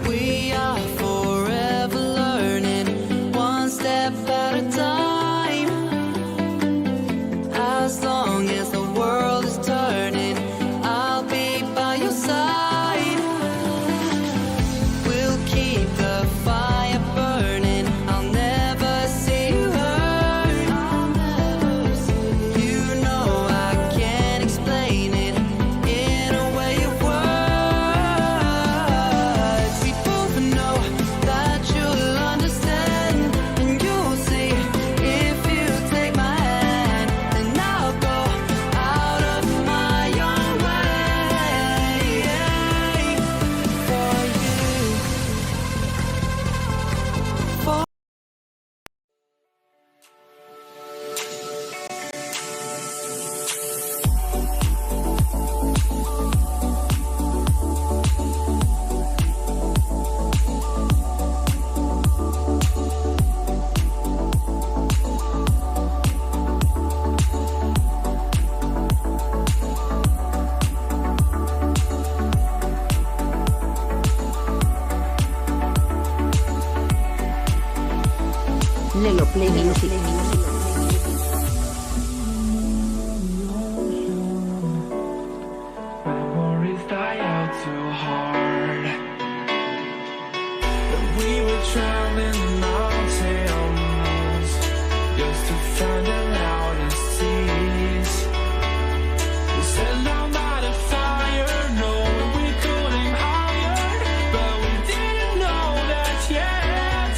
We are forever learning, one step at a time. As long as the world is turning, I'll be by your side. We'll keep the fire burning, I'll never see you hurt. You know I can't explain it in a way of words. We both know that you'll understand, and you'll see if you take my hand, then I'll go out of my own way for you. Lelo Play Music. Memories die out too hard. But we were traveling mountains just to find the loudest seas. We set down by the fire, knowing we could aim higher, but we didn't know that yet.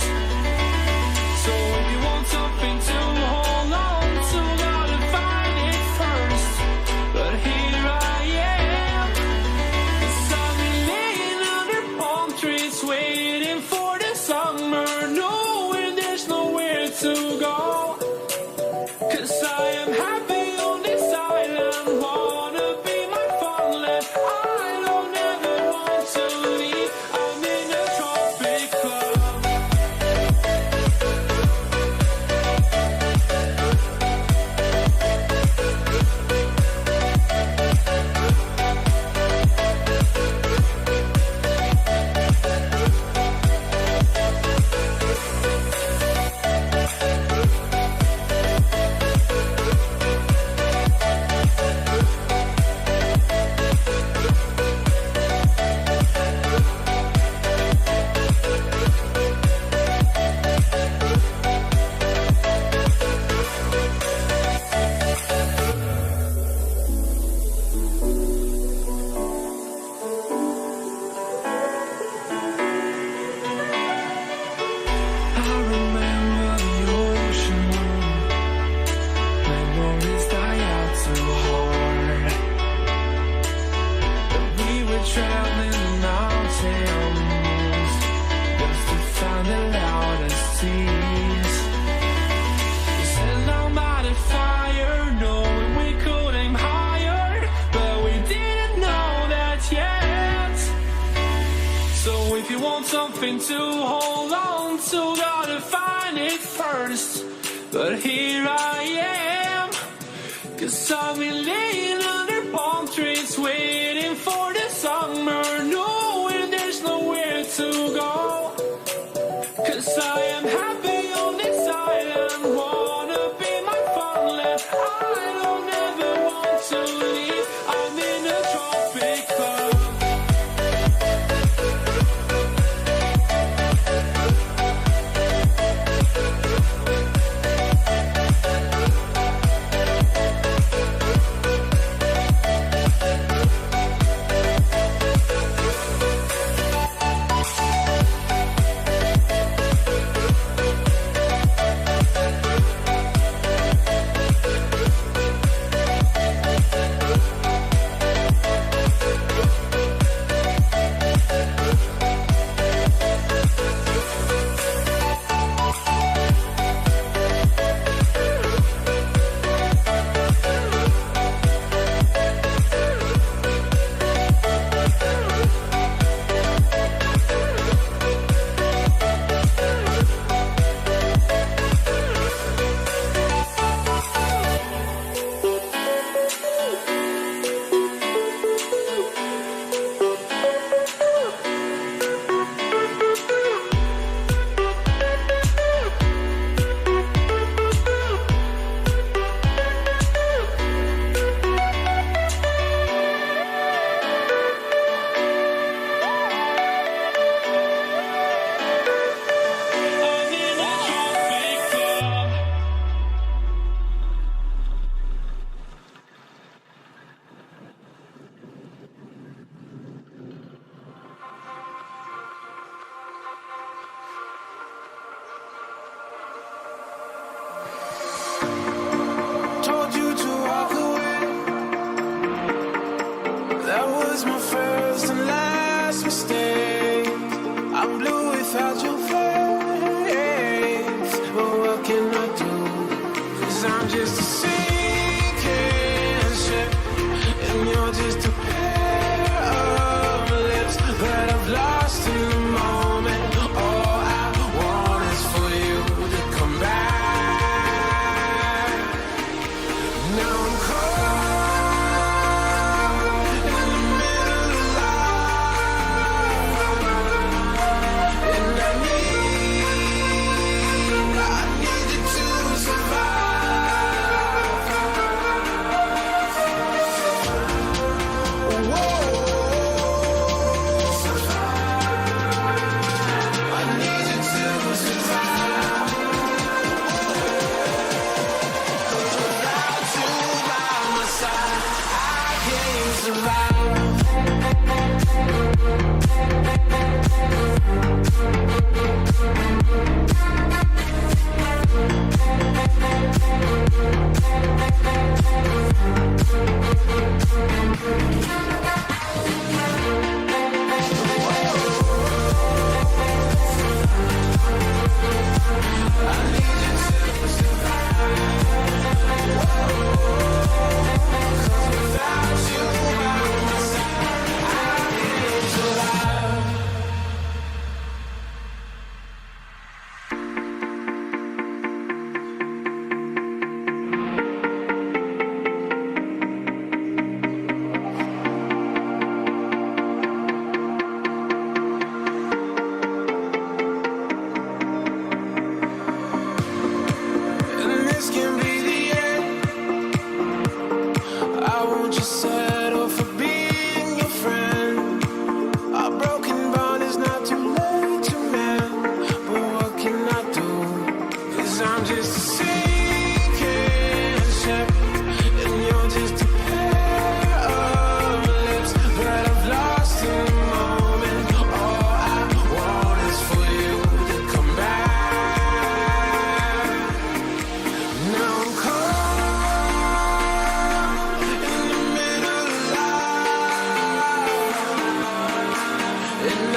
So if you want something to hold on to, gotta find it first. But here I am, 'cause I've been laying under palm trees, waiting for the summer, knowing there's nowhere to go. 'Cause I am happy on this island, wanna be my farmland. I don't ever want to leave, I'm in a tropic club. I remember the ocean, memories die out too hard. But we were traveling the mountains just to find the loudest seas. We sat down by the fire, knowing we could aim higher, but we didn't know that yet. So if you want something to hold on to, gotta find it first. But here I am, 'cause I've been laying under palm trees, waiting for the summer, knowing there's nowhere to go. 'Cause I am happy on this island, wanna be my farmland. I don't ever want to leave, I'm in a tropic club.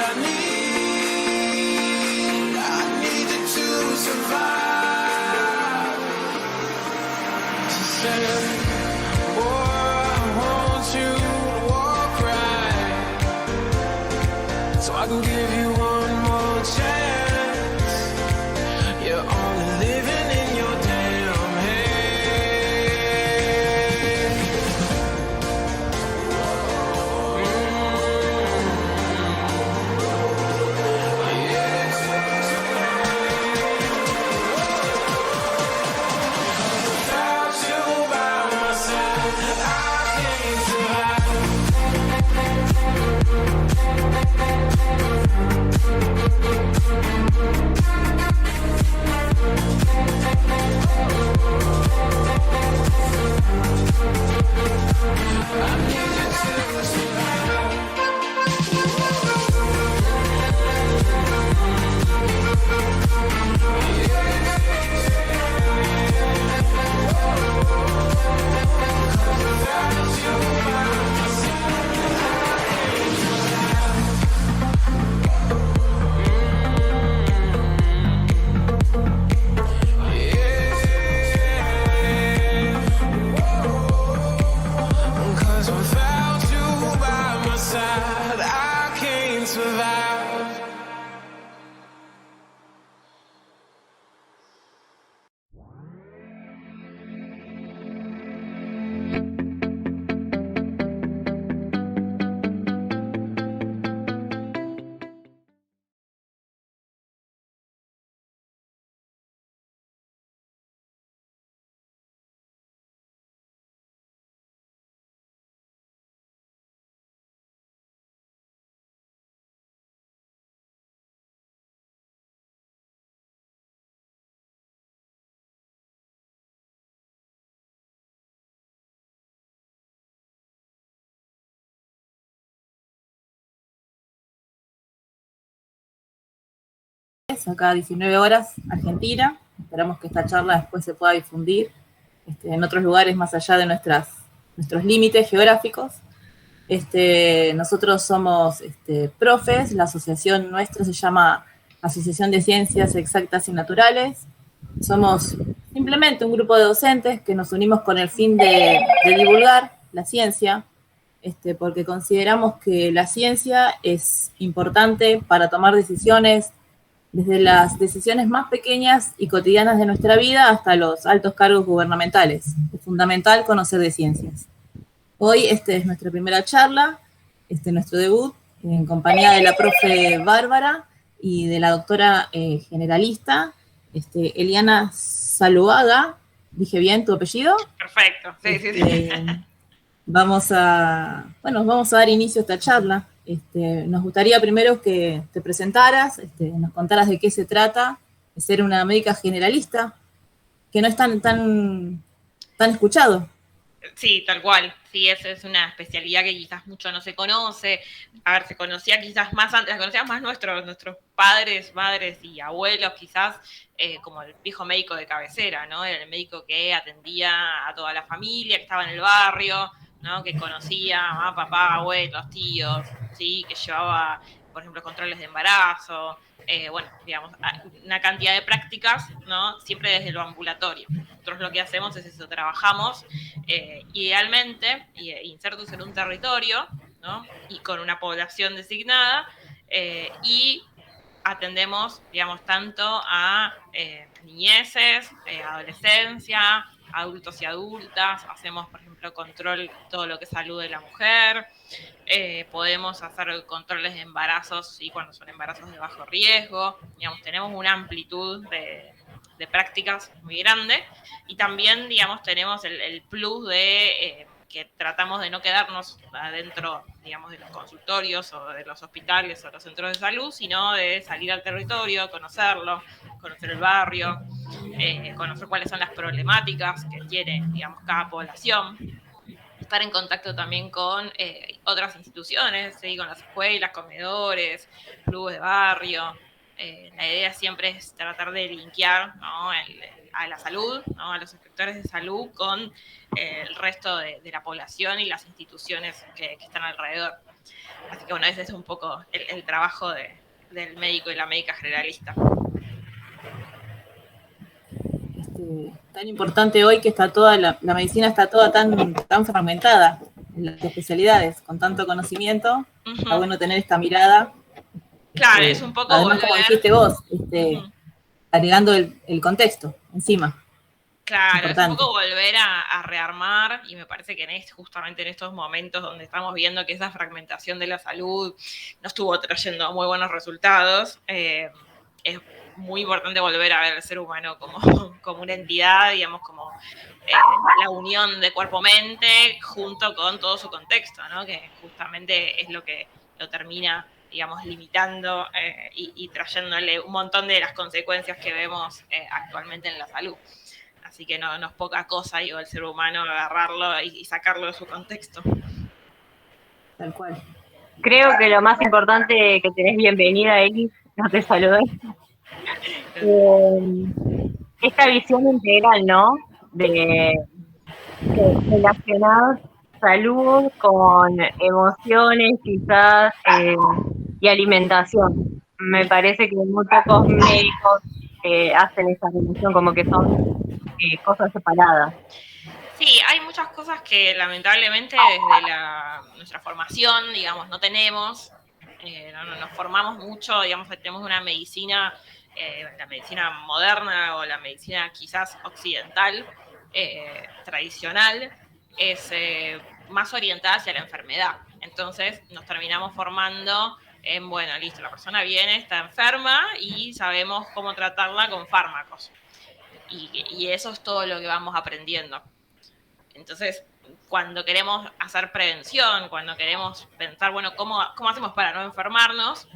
I need you to survive. She said, boy, I want you to walk right, so I can give you one more chance. You're only living in your damn head. Without you by my side, I can't survive. Cause without you by my side, I can't survive. Acá 19 horas, Argentina. Esperamos que esta charla después se pueda difundir en otros lugares más allá de nuestros límites geográficos. Nosotros somos profes, la asociación nuestra se llama Asociación de Ciencias Exactas y Naturales. Somos simplemente un grupo de docentes que nos unimos con el fin de divulgar la ciencia, porque consideramos que la ciencia es importante para tomar decisiones, desde las decisiones más pequeñas y cotidianas de nuestra vida hasta los altos cargos gubernamentales. Es fundamental conocer de ciencias. Hoy es nuestra primera charla, nuestro debut, en compañía de la profe Bárbara y de la doctora generalista, Eliana Saluaga. ¿Dije bien tu apellido? Perfecto, sí. Vamos a dar inicio a esta charla. Nos gustaría primero que te presentaras, nos contaras de qué se trata, de ser una médica generalista, que no es tan escuchado. Sí, tal cual. Sí, esa es una especialidad que quizás mucho no se conoce. A ver, se conocía quizás más antes, conocían más nuestros padres, madres y abuelos, quizás como el viejo médico de cabecera, ¿no? Era el médico que atendía a toda la familia, que estaba en el barrio, ¿no? Que conocía a papá, abuelos, tíos, ¿sí? Que llevaba, por ejemplo, controles de embarazo, digamos, una cantidad de prácticas, ¿no? Siempre desde lo ambulatorio. Nosotros lo que hacemos es eso, trabajamos idealmente insertos en un territorio, ¿no? Y con una población designada, y atendemos, digamos, tanto a niñeces, adolescencia, adultos y adultas, hacemos, por ejemplo, control, todo lo que es salud de la mujer, podemos hacer controles de embarazos, y cuando son embarazos de bajo riesgo, digamos, tenemos una amplitud de prácticas muy grande, y también, digamos, tenemos el plus de que tratamos de no quedarnos adentro, digamos, de los consultorios o de los hospitales o los centros de salud, sino de salir al territorio, conocerlo, conocer el barrio, conocer cuáles son las problemáticas que tiene, digamos, cada población, estar en contacto también con otras instituciones, ¿sí? Con las escuelas, comedores, clubes de barrio. La idea siempre es tratar de linkear, ¿no? A la salud, ¿no? A los sectores de salud con el resto de la población y las instituciones que están alrededor. Así que bueno, ese es un poco el trabajo del médico y la médica generalista. Tan importante hoy que está toda la medicina está toda tan fragmentada en las especialidades, con tanto conocimiento, está bueno tener esta mirada. Claro, es un poco además, como dijiste vos, agregando el contexto encima. Claro, Importante. es un poco volver a rearmar, y me parece que justamente en estos momentos donde estamos viendo que esa fragmentación de la salud no estuvo trayendo muy buenos resultados, es muy importante volver a ver al ser humano como una entidad, digamos, como la unión de cuerpo-mente junto con todo su contexto, ¿no? Que justamente es lo que lo termina, digamos, limitando y trayéndole un montón de las consecuencias que vemos actualmente en la salud. Así que no es poca cosa, digo, el ser humano agarrarlo y sacarlo de su contexto. Tal cual. Creo que lo más importante que tenés, bienvenida, Eli, no te saludé. Esta visión integral, ¿no? De relacionar salud con emociones, quizás, y alimentación. Me parece que muy pocos médicos hacen esa relación, como que son cosas separadas. Sí, hay muchas cosas que lamentablemente desde nuestra formación, digamos, no tenemos. No nos formamos mucho, digamos, tenemos una medicina, la medicina moderna o la medicina quizás occidental, tradicional, es más orientada hacia la enfermedad. Entonces nos terminamos formando en, bueno, listo, la persona viene, está enferma y sabemos cómo tratarla con fármacos. Y eso es todo lo que vamos aprendiendo. Entonces, cuando queremos hacer prevención, cuando queremos pensar, bueno, ¿cómo hacemos para no enfermarnos?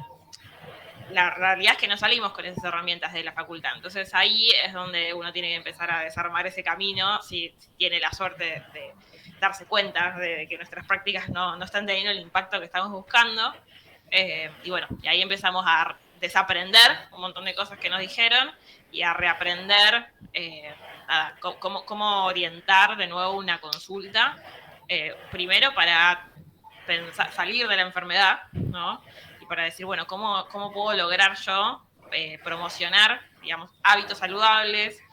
La realidad es que no salimos con esas herramientas de la facultad. Entonces, ahí es donde uno tiene que empezar a desarmar ese camino, si tiene la suerte de darse cuenta de que nuestras prácticas no están teniendo el impacto que estamos buscando. Y bueno, y ahí empezamos a desaprender un montón de cosas que nos dijeron y a reaprender cómo orientar de nuevo una consulta, primero para salir de la enfermedad, ¿no? Y para decir, bueno, ¿cómo puedo lograr yo promocionar, digamos, hábitos saludables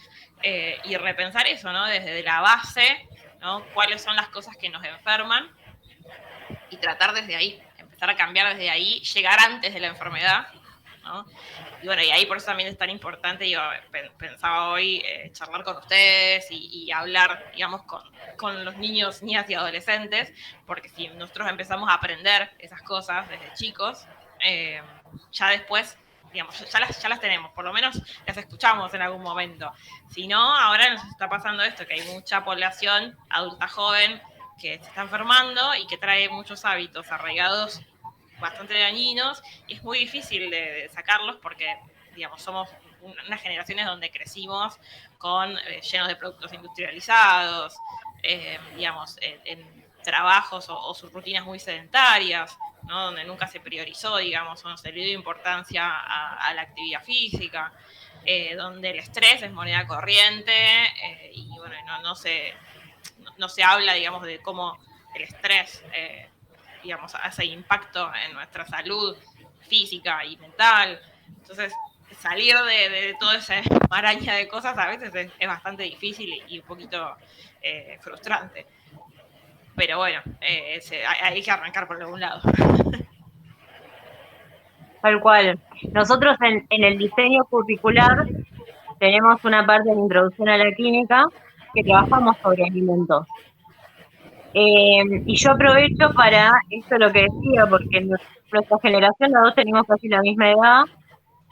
y repensar eso, ¿no? Desde la base, ¿no? ¿Cuáles son las cosas que nos enferman? Y tratar desde ahí, empezar a cambiar desde ahí, llegar antes de la enfermedad, ¿no? Y bueno, y ahí por eso también es tan importante, yo pensaba hoy charlar con ustedes y hablar, digamos, con los niños, niñas y adolescentes, porque si nosotros empezamos a aprender esas cosas desde chicos, ya después, digamos, ya las tenemos, por lo menos las escuchamos en algún momento. Si no, ahora nos está pasando esto, que hay mucha población adulta joven que se está enfermando y que trae muchos hábitos arraigados bastante dañinos, y es muy difícil de sacarlos porque, digamos, somos unas generaciones donde crecimos llenos de productos industrializados, digamos, en trabajos o sus rutinas muy sedentarias, ¿no? Donde nunca se priorizó, digamos, o no se le dio importancia a la actividad física, donde el estrés es moneda corriente, y bueno, no se habla, digamos, de cómo el estrés digamos, hace impacto en nuestra salud física y mental. Entonces, salir de toda esa maraña de cosas a veces es bastante difícil y un poquito frustrante. Pero bueno, hay que arrancar por algún lado. Tal cual. Nosotros en el diseño curricular tenemos una parte de introducción a la clínica que trabajamos sobre alimentos. Y yo aprovecho para esto lo que decía, porque nuestra generación, los dos tenemos casi la misma edad,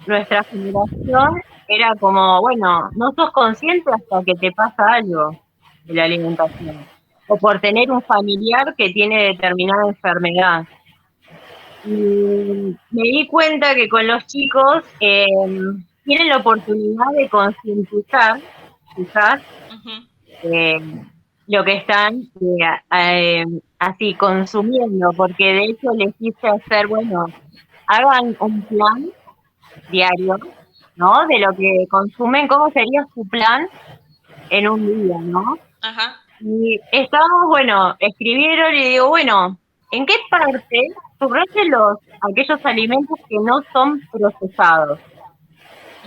nuestra generación era como, bueno, no sos consciente hasta que te pasa algo de la alimentación, o por tener un familiar que tiene determinada enfermedad. Y me di cuenta que con los chicos tienen la oportunidad de concientizar, quizás, lo que están así consumiendo, porque de hecho les quise hacer, bueno, hagan un plan diario, ¿no? De lo que consumen, cómo sería su plan en un día, ¿no? Ajá. Y estábamos, bueno, escribieron y digo, bueno, ¿En qué parte subraye aquellos alimentos que no son procesados?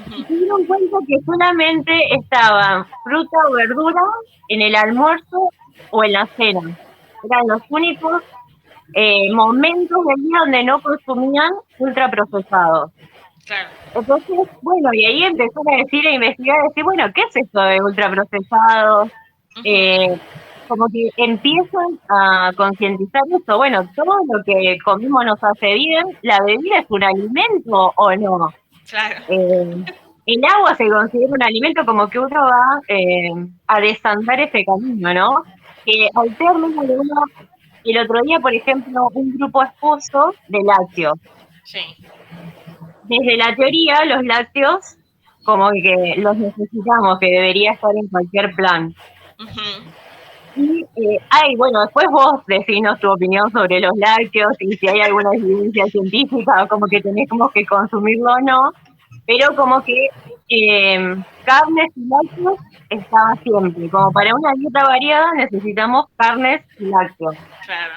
Y se dieron cuenta que solamente estaban fruta o verdura en el almuerzo o en la cena. Eran los únicos momentos del día donde no consumían ultraprocesados. Claro. Entonces, bueno, y ahí empezaron a decir, a investigar, a decir, bueno, ¿qué es esto de ultraprocesados? Como que empiezan a concientizar eso. Bueno, todo lo que comimos nos hace bien, ¿la bebida es un alimento o no? Claro. El agua se considera un alimento, como que uno va a desandar ese camino, ¿no? Que al término de uno, el otro día, por ejemplo, un grupo expuso de lácteos. Sí. Desde la teoría, los lácteos, como que los necesitamos, que debería estar en cualquier plan. Y bueno, después vos decinos tu opinión sobre los lácteos y si hay alguna evidencia científica, como que tenemos que consumirlo o no, pero como que carnes y lácteos está siempre. Como para una dieta variada necesitamos carnes y lácteos. Claro.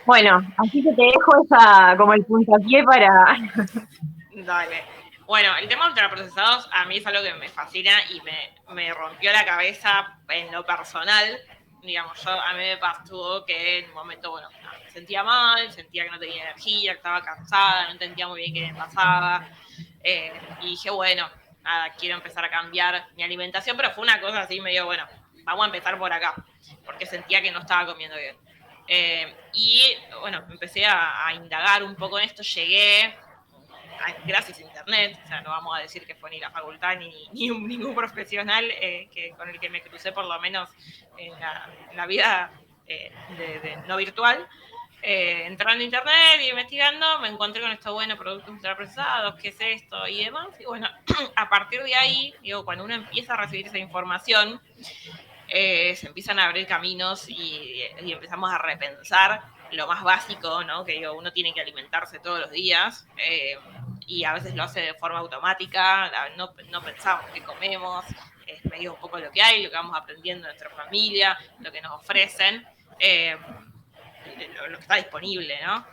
Bueno, así que te dejo como el puntapié para... Dale. Bueno, el tema de ultraprocesados a mí es algo que me fascina y me rompió la cabeza en lo personal. Digamos, a mí me pasó que en un momento, bueno, me sentía mal, sentía que no tenía energía, que estaba cansada, no entendía muy bien qué me pasaba. Y dije, bueno, nada, quiero empezar a cambiar mi alimentación, pero fue una cosa así medio, bueno, vamos a empezar por acá, porque sentía que no estaba comiendo bien. Y bueno, empecé a indagar un poco en esto, llegué, gracias a internet, o sea, no vamos a decir que fue ni la facultad ni ningún profesional con el que me crucé por lo menos en la vida de no virtual. Entrando a internet y investigando, me encontré con esto, bueno, productos ultraprocesados, qué es esto y demás. Y bueno, a partir de ahí, digo, cuando uno empieza a recibir esa información, se empiezan a abrir caminos y empezamos a repensar lo más básico, ¿no? Que digo, uno tiene que alimentarse todos los días y a veces lo hace de forma automática, no pensamos qué comemos, es medio un poco lo que hay, lo que vamos aprendiendo de nuestra familia, lo que nos ofrecen, lo que está disponible, ¿no?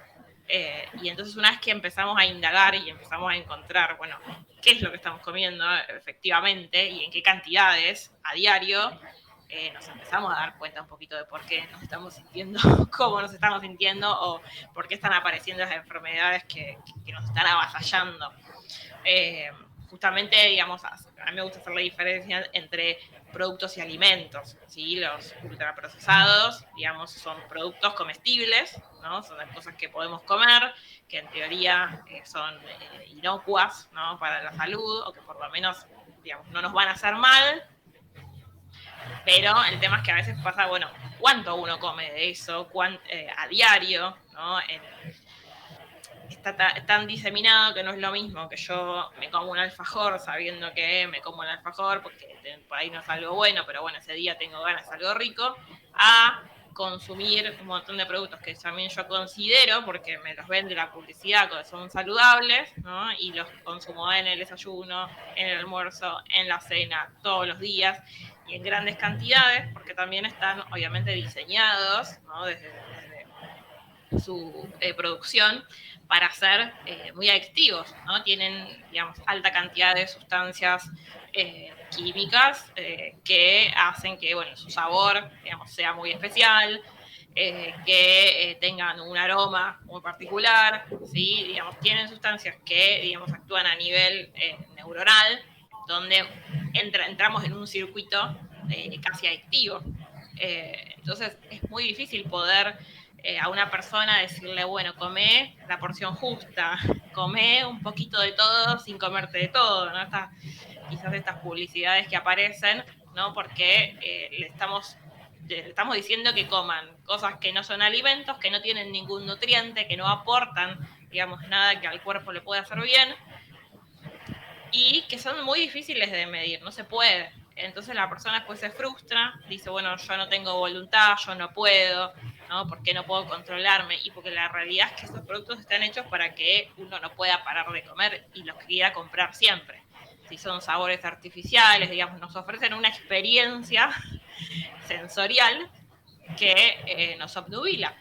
Y entonces una vez que empezamos a indagar y empezamos a encontrar, bueno, qué es lo que estamos comiendo efectivamente y en qué cantidades a diario, nos empezamos a dar cuenta un poquito de por qué nos estamos sintiendo, cómo nos estamos sintiendo o por qué están apareciendo las enfermedades que nos están avasallando. Justamente, digamos, a mí me gusta hacer la diferencia entre productos y alimentos, ¿sí? Los ultraprocesados, digamos, son productos comestibles, ¿no? Son las cosas que podemos comer, que en teoría son inocuas, ¿no? Para la salud, o que por lo menos, digamos, no nos van a hacer mal. Pero el tema es que a veces pasa, bueno, ¿cuánto uno come de eso? A diario, ¿no? Está tan diseminado que no es lo mismo que yo me como un alfajor sabiendo que me como un alfajor porque por ahí no es algo bueno, pero bueno, ese día tengo ganas de algo rico, a consumir un montón de productos que también yo considero, porque me los vende la publicidad, que son saludables, ¿no? Y los consumo en el desayuno, en el almuerzo, en la cena, todos los días, y en grandes cantidades, porque también están obviamente diseñados, ¿no? Desde su producción para ser muy adictivos, ¿no? Tienen, digamos, alta cantidad de sustancias químicas que hacen que, bueno, su sabor, digamos, sea muy especial, que tengan un aroma muy particular, ¿sí? Digamos, tienen sustancias que, digamos, actúan a nivel neuronal, donde entramos en un circuito casi adictivo. Entonces, es muy difícil poder a una persona decirle, bueno, come la porción justa, come un poquito de todo sin comerte de todo, ¿no? Quizás estas publicidades que aparecen, ¿no? Porque le estamos diciendo que coman cosas que no son alimentos, que no tienen ningún nutriente, que no aportan, digamos, nada que al cuerpo le pueda hacer bien, y que son muy difíciles de medir, no se puede. Entonces la persona después se frustra, dice, bueno, yo no tengo voluntad, yo no puedo, ¿no? ¿Por qué no puedo controlarme? Y porque la realidad es que estos productos están hechos para que uno no pueda parar de comer y los quiera comprar siempre. Si son sabores artificiales, digamos, nos ofrecen una experiencia sensorial que nos obnubila.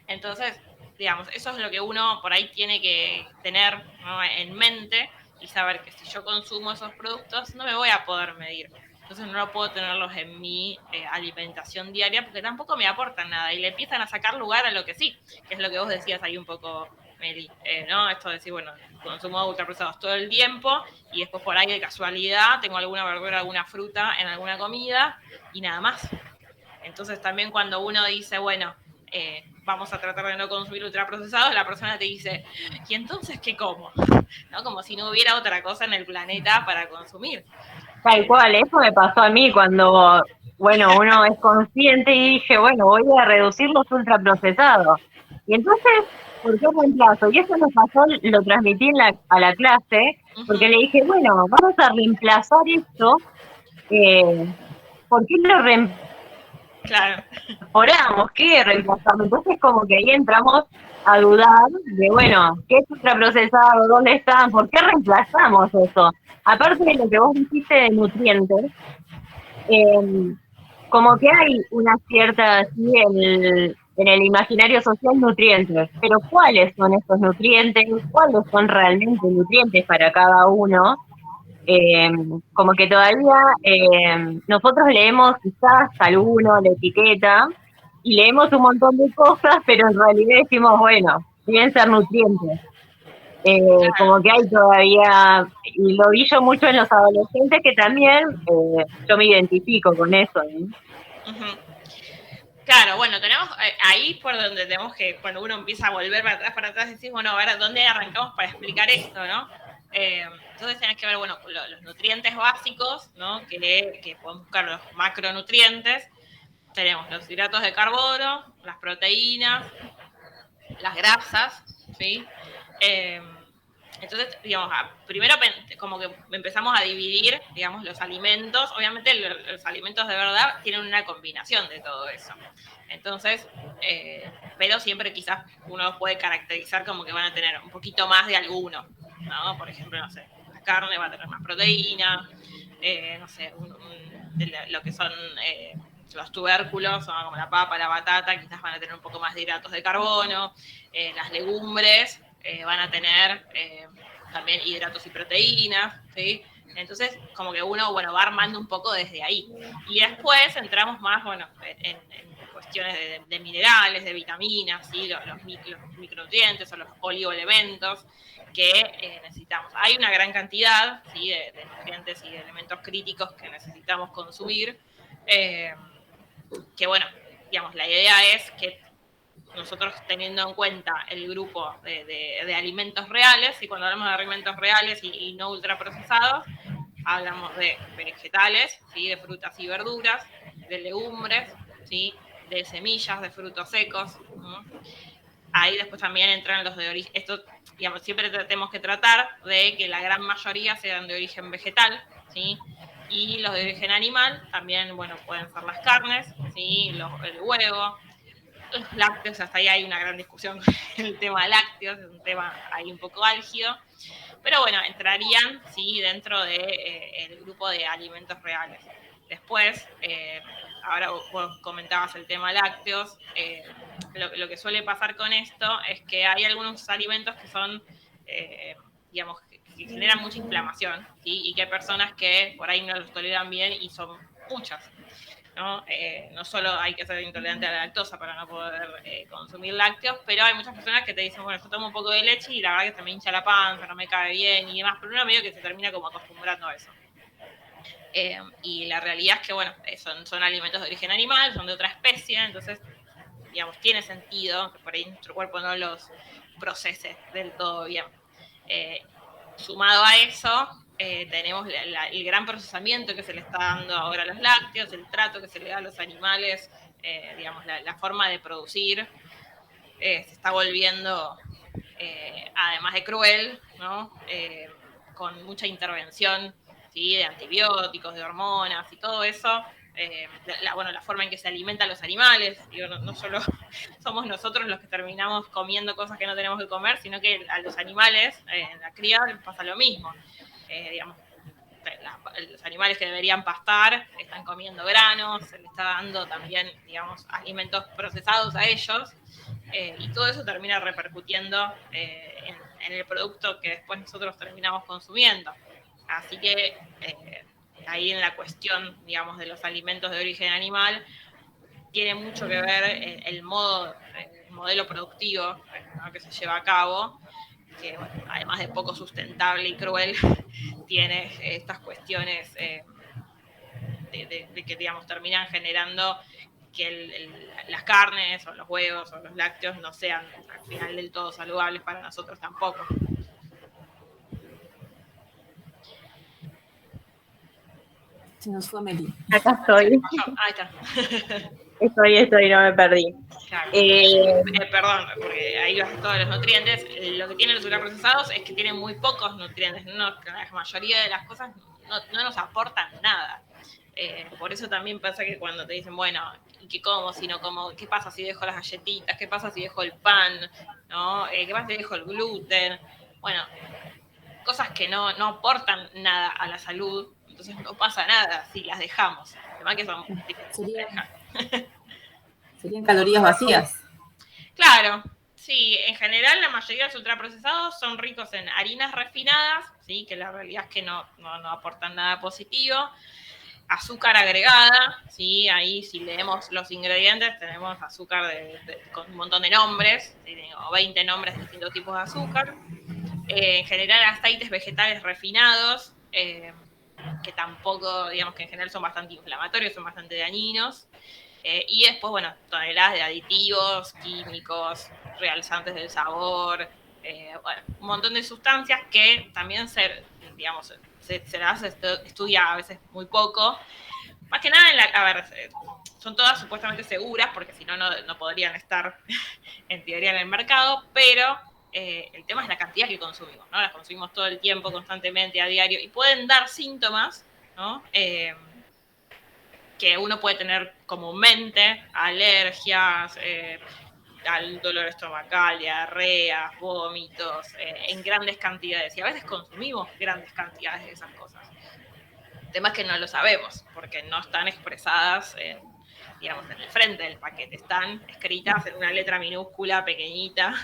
Entonces, digamos, eso es lo que uno por ahí tiene que tener, ¿no?, en mente y saber que si yo consumo esos productos no me voy a poder medir. Entonces no puedo tenerlos en mi alimentación diaria porque tampoco me aportan nada y le empiezan a sacar lugar a lo que sí, que es lo que vos decías ahí un poco, Meli, ¿no? Esto de decir, bueno, consumo ultraprocesados todo el tiempo y después por ahí de casualidad tengo alguna verdura, alguna fruta en alguna comida y nada más. Entonces también cuando uno dice, bueno, vamos a tratar de no consumir ultraprocesados, la persona te dice, ¿y entonces qué como? ¿No? Como si no hubiera otra cosa en el planeta para consumir. Tal cual, eso me pasó a mí cuando, bueno, uno es consciente y dije, bueno, voy a reducir los ultraprocesados. Y entonces, ¿por qué reemplazo? Y eso me pasó, lo transmití a la clase, porque le dije, bueno, vamos a reemplazar esto, ¿por qué lo Claro. reemplazamos? ¿Qué reemplazamos? Entonces como que ahí entramos a dudar de, bueno, ¿qué es ultraprocesado? ¿Dónde están? ¿Por qué reemplazamos eso? Aparte de lo que vos dijiste de nutrientes, como que hay una cierta, así, en el imaginario social, nutrientes, pero ¿cuáles son estos nutrientes? ¿Cuáles son realmente nutrientes para cada uno? Como que todavía nosotros leemos quizás alguno, la etiqueta, y leemos un montón de cosas, pero en realidad decimos, bueno, deben ser nutrientes. Como que hay todavía, y lo vi yo mucho en los adolescentes, que también yo me identifico con eso, ¿no? Uh-huh. Claro, bueno, tenemos ahí por donde tenemos que, cuando uno empieza a volver para atrás, decís, bueno, a ver, ¿dónde arrancamos para explicar esto, no? Entonces tenés que ver, bueno, los nutrientes básicos, ¿no? Que podemos buscar los macronutrientes. Tenemos los hidratos de carbono, las proteínas, las grasas, ¿sí? Entonces, digamos, primero como que empezamos a dividir, digamos, los alimentos. Obviamente los alimentos de verdad tienen una combinación de todo eso. Entonces, pero siempre quizás uno puede caracterizar como que van a tener un poquito más de alguno, ¿no? Por ejemplo, no sé, la carne va a tener más proteína, no sé, lo que son los tubérculos, ¿no?, como la papa, la batata, quizás van a tener un poco más de hidratos de carbono, las legumbres van a tener también hidratos y proteínas, ¿sí? Entonces, como que uno, bueno, va armando un poco desde ahí. Y después entramos más, bueno, en cuestiones de minerales, de vitaminas, ¿sí? Los micronutrientes o los oligoelementos que necesitamos. Hay una gran cantidad, ¿sí?, de nutrientes y de elementos críticos que necesitamos consumir, que bueno, digamos, la idea es que nosotros, teniendo en cuenta el grupo de alimentos reales, y cuando hablamos de alimentos reales y no ultraprocesados, hablamos de vegetales, ¿sí?, de frutas y verduras, de legumbres, ¿sí?, de semillas, de frutos secos, ¿no? Ahí después también entran los de origen, esto, digamos, siempre tenemos que tratar de que la gran mayoría sean de origen vegetal, ¿sí? Y los de origen animal también, bueno, pueden ser las carnes, ¿sí?, el huevo, los lácteos. Hasta ahí hay una gran discusión con el tema de lácteos, es un tema ahí un poco álgido, pero bueno, entrarían, sí, dentro del grupo de alimentos reales. Después, ahora vos comentabas el tema lácteos, lo que suele pasar con esto es que hay algunos alimentos que son, digamos, que generan mucha inflamación, ¿sí? Y que hay personas que por ahí no los toleran bien y son muchas, ¿no? No solo hay que ser intolerante a la lactosa para no poder consumir lácteos, pero hay muchas personas que te dicen, bueno, yo tomo un poco de leche y la verdad que se me hincha la panza, no me cae bien y demás, pero uno medio que se termina como acostumbrando a eso. Y la realidad es que, bueno, son alimentos de origen animal, son de otra especie, entonces, digamos, tiene sentido que por ahí nuestro cuerpo no los procese del todo bien. Sumado a eso, tenemos el gran procesamiento que se le está dando ahora a los lácteos, el trato que se le da a los animales, digamos, la forma de producir se está volviendo, además de cruel, ¿no? Con mucha intervención, ¿sí?, de antibióticos, de hormonas y todo eso. La forma en que se alimentan los animales, digo, no solo somos nosotros los que terminamos comiendo cosas que no tenemos que comer, sino que a los animales en la cría les pasa lo mismo. Digamos, los animales que deberían pastar están comiendo granos, se les está dando también, digamos, alimentos procesados a ellos, y todo eso termina repercutiendo en el producto que después nosotros terminamos consumiendo. Así que ahí en la cuestión, digamos, de los alimentos de origen animal, tiene mucho que ver el modelo productivo, ¿no?, que se lleva a cabo, que bueno, además de poco sustentable y cruel, tiene estas cuestiones de que, digamos, terminan generando que las carnes o los huevos o los lácteos no sean al final del todo saludables para nosotros tampoco. Se nos fue Meli. Acá estoy. Ahí está. Estoy, no me perdí. Claro. Perdón, porque ahí vas todos los nutrientes. Lo que tienen los ultraprocesados es que tienen muy pocos nutrientes. La mayoría de las cosas no nos aportan nada. Por eso también pasa que cuando te dicen, bueno, ¿y qué como si no como? ¿Qué pasa si dejo las galletitas? ¿Qué pasa si dejo el pan? ¿No? ¿Qué pasa si dejo el gluten? Bueno, cosas que no aportan nada a la salud, entonces no pasa nada si las dejamos. Además que son difíciles de dejar. Serían calorías vacías. Claro, sí, en general la mayoría de los ultraprocesados son ricos en harinas refinadas, sí, que la realidad es que no aportan nada positivo. Azúcar agregada, ¿sí? Ahí si leemos los ingredientes tenemos azúcar con un montón de nombres, ¿sí? Tengo 20 nombres de distintos tipos de azúcar. En general aceites vegetales refinados, que tampoco, digamos que en general son bastante inflamatorios, son bastante dañinos. Y después, bueno, toneladas de aditivos, químicos, realzantes del sabor, bueno, un montón de sustancias que también se las estudia a veces muy poco. Más que nada, son todas supuestamente seguras, porque si no podrían estar en teoría en el mercado, pero el tema es la cantidad que consumimos, ¿no? Las consumimos todo el tiempo, constantemente, a diario, y pueden dar síntomas, ¿no? Que uno puede tener comúnmente, alergias, al dolor estomacal, diarreas, vómitos, en grandes cantidades. Y a veces consumimos grandes cantidades de esas cosas. El tema es que no lo sabemos, porque no están expresadas en el frente del paquete. Están escritas en una letra minúscula, pequeñita,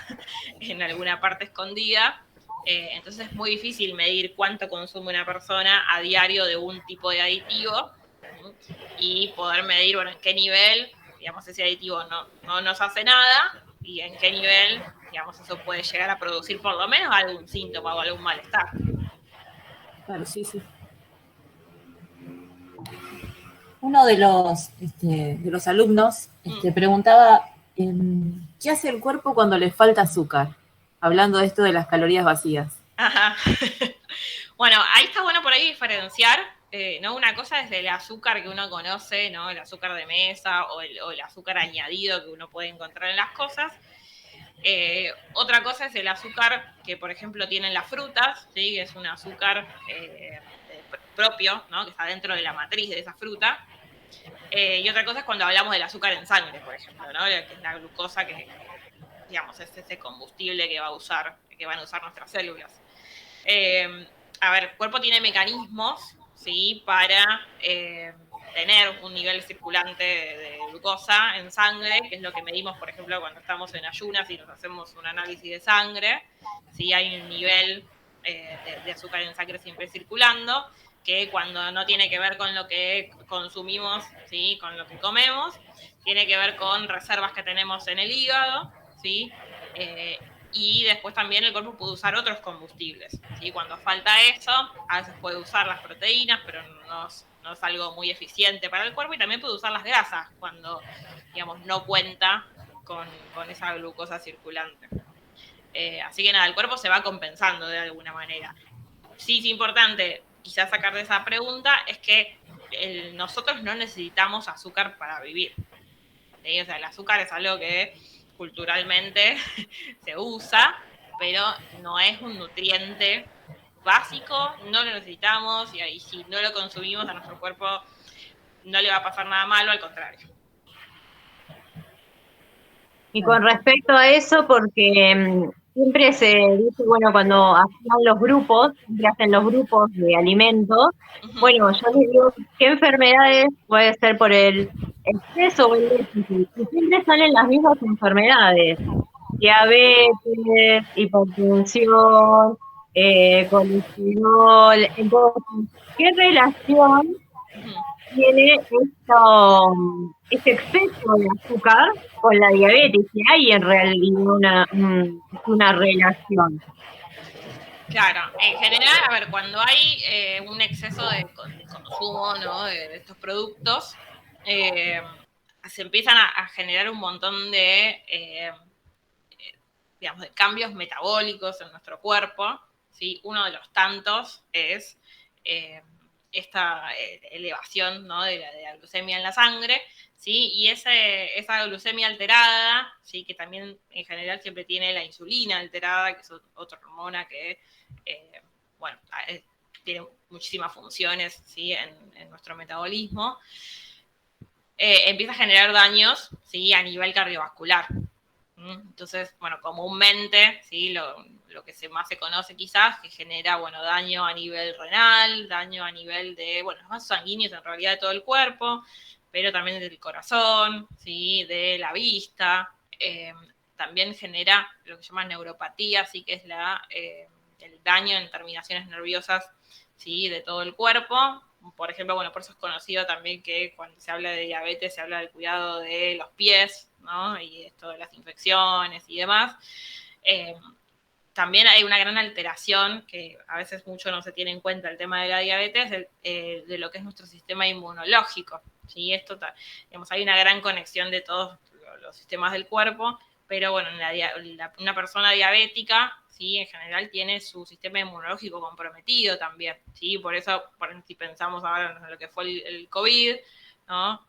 en alguna parte escondida. Entonces es muy difícil medir cuánto consume una persona a diario de un tipo de aditivo y poder medir, bueno, en qué nivel, digamos, ese aditivo no nos hace nada y en qué nivel, digamos, eso puede llegar a producir por lo menos algún síntoma o algún malestar. Claro, sí. Uno de los alumnos preguntaba, ¿qué hace el cuerpo cuando le falta azúcar? Hablando de esto de las calorías vacías. Ajá. Bueno, ahí está bueno por ahí diferenciar, ¿no? Una cosa es el azúcar que uno conoce, ¿no? El azúcar de mesa o el azúcar añadido que uno puede encontrar en las cosas. Otra cosa es el azúcar que, por ejemplo, tienen las frutas, ¿sí? Que es un azúcar propio, ¿no? Que está dentro de la matriz de esa fruta. Y otra cosa es cuando hablamos del azúcar en sangre, por ejemplo, ¿no? Que es la glucosa que, digamos, es ese combustible que van a usar nuestras células. A ver, el cuerpo tiene mecanismos, ¿sí? Para tener un nivel circulante de glucosa en sangre, que es lo que medimos, por ejemplo, cuando estamos en ayunas y nos hacemos un análisis de sangre, ¿sí? Hay un nivel de azúcar en sangre siempre circulando, que cuando no tiene que ver con lo que consumimos, ¿sí? Con lo que comemos, tiene que ver con reservas que tenemos en el hígado, ¿sí? Y después también el cuerpo puede usar otros combustibles, ¿sí? Cuando falta eso, a veces puede usar las proteínas, pero no es algo muy eficiente para el cuerpo, y también puede usar las grasas cuando, digamos, no cuenta con esa glucosa circulante. Así que nada, el cuerpo se va compensando de alguna manera. Sí es importante quizás sacar de esa pregunta es que nosotros no necesitamos azúcar para vivir, ¿sí? O sea, el azúcar es algo que culturalmente se usa, pero no es un nutriente básico, no lo necesitamos, y si no lo consumimos a nuestro cuerpo no le va a pasar nada malo, al contrario. Y con respecto a eso, porque siempre se dice, bueno, cuando hacen los grupos de alimentos, bueno, yo les digo, ¿qué enfermedades puede ser por el exceso o el déficit, y siempre salen las mismas enfermedades: diabetes, hipertensión, colesterol. Entonces, ¿qué relación tiene este exceso de azúcar con la diabetes? Si hay en realidad una relación. Claro, en general, a ver, cuando hay un exceso de consumo, ¿no? de estos productos, se empiezan a generar un montón digamos, de cambios metabólicos en nuestro cuerpo, ¿sí? Uno de los tantos es esta elevación, ¿no? de la glucemia en la sangre, ¿sí? Y esa glucemia alterada, ¿sí? Que también en general siempre tiene la insulina alterada, que es otra hormona que, bueno, tiene muchísimas funciones, ¿sí? en nuestro metabolismo, empieza a generar daños, ¿sí? a nivel cardiovascular. Entonces, bueno, comúnmente, ¿sí? lo que más se conoce quizás, que genera, bueno, daño a nivel renal, daño a nivel de, bueno, los vasos sanguíneos en realidad de todo el cuerpo, pero también del corazón, ¿sí? de la vista. También genera lo que se llama neuropatía, ¿sí? que es el daño en terminaciones nerviosas, ¿sí? de todo el cuerpo. Por ejemplo, bueno, por eso es conocido también que cuando se habla de diabetes se habla del cuidado de los pies, ¿no? Y esto de las infecciones y demás. También hay una gran alteración, que a veces mucho no se tiene en cuenta el tema de la diabetes, de lo que es nuestro sistema inmunológico. ¿Sí? Esto, digamos, hay una gran conexión de todos los sistemas del cuerpo, pero bueno, una persona diabética, ¿sí? en general tiene su sistema inmunológico comprometido también. ¿Sí? Por eso, si pensamos ahora en lo que fue el COVID, ¿no?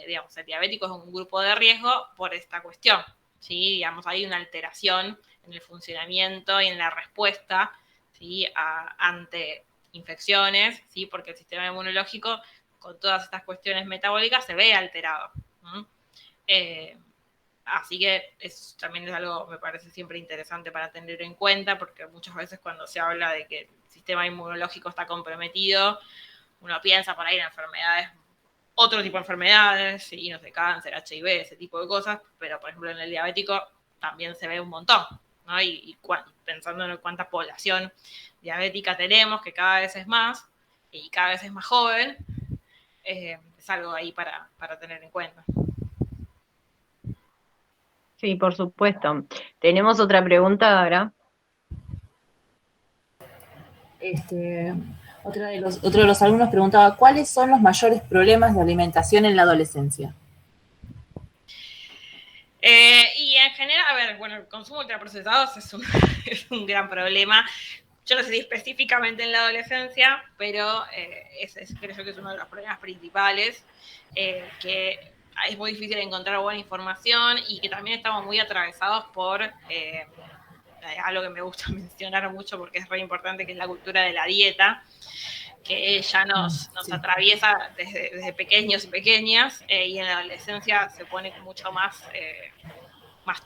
Digamos, el diabético es un grupo de riesgo por esta cuestión. ¿Sí? Digamos, hay una alteración en el funcionamiento y en la respuesta, ¿sí? ante infecciones, ¿sí? porque el sistema inmunológico, con todas estas cuestiones metabólicas, se ve alterado. Así que también es algo, me parece siempre interesante para tener en cuenta, porque muchas veces cuando se habla de que el sistema inmunológico está comprometido, uno piensa por ahí en enfermedades, otro tipo de enfermedades, y no sé, cáncer, HIV, ese tipo de cosas, pero por ejemplo en el diabético también se ve un montón, ¿no? Y pensando en cuánta población diabética tenemos, que cada vez es más, y cada vez es más joven, es algo ahí para tener en cuenta. Sí, por supuesto. Tenemos otra pregunta ahora. Otro de los alumnos preguntaba, ¿cuáles son los mayores problemas de alimentación en la adolescencia? Y en general, a ver, bueno, el consumo de ultraprocesados es un gran problema. Yo no sé si específicamente en la adolescencia, pero creo yo que es uno de los problemas principales, que es muy difícil encontrar buena información y que también estamos muy atravesados por algo que me gusta mencionar mucho porque es re importante, que es la cultura de la dieta, que ya nos Sí. atraviesa desde pequeños y pequeñas, y en la adolescencia se pone mucho más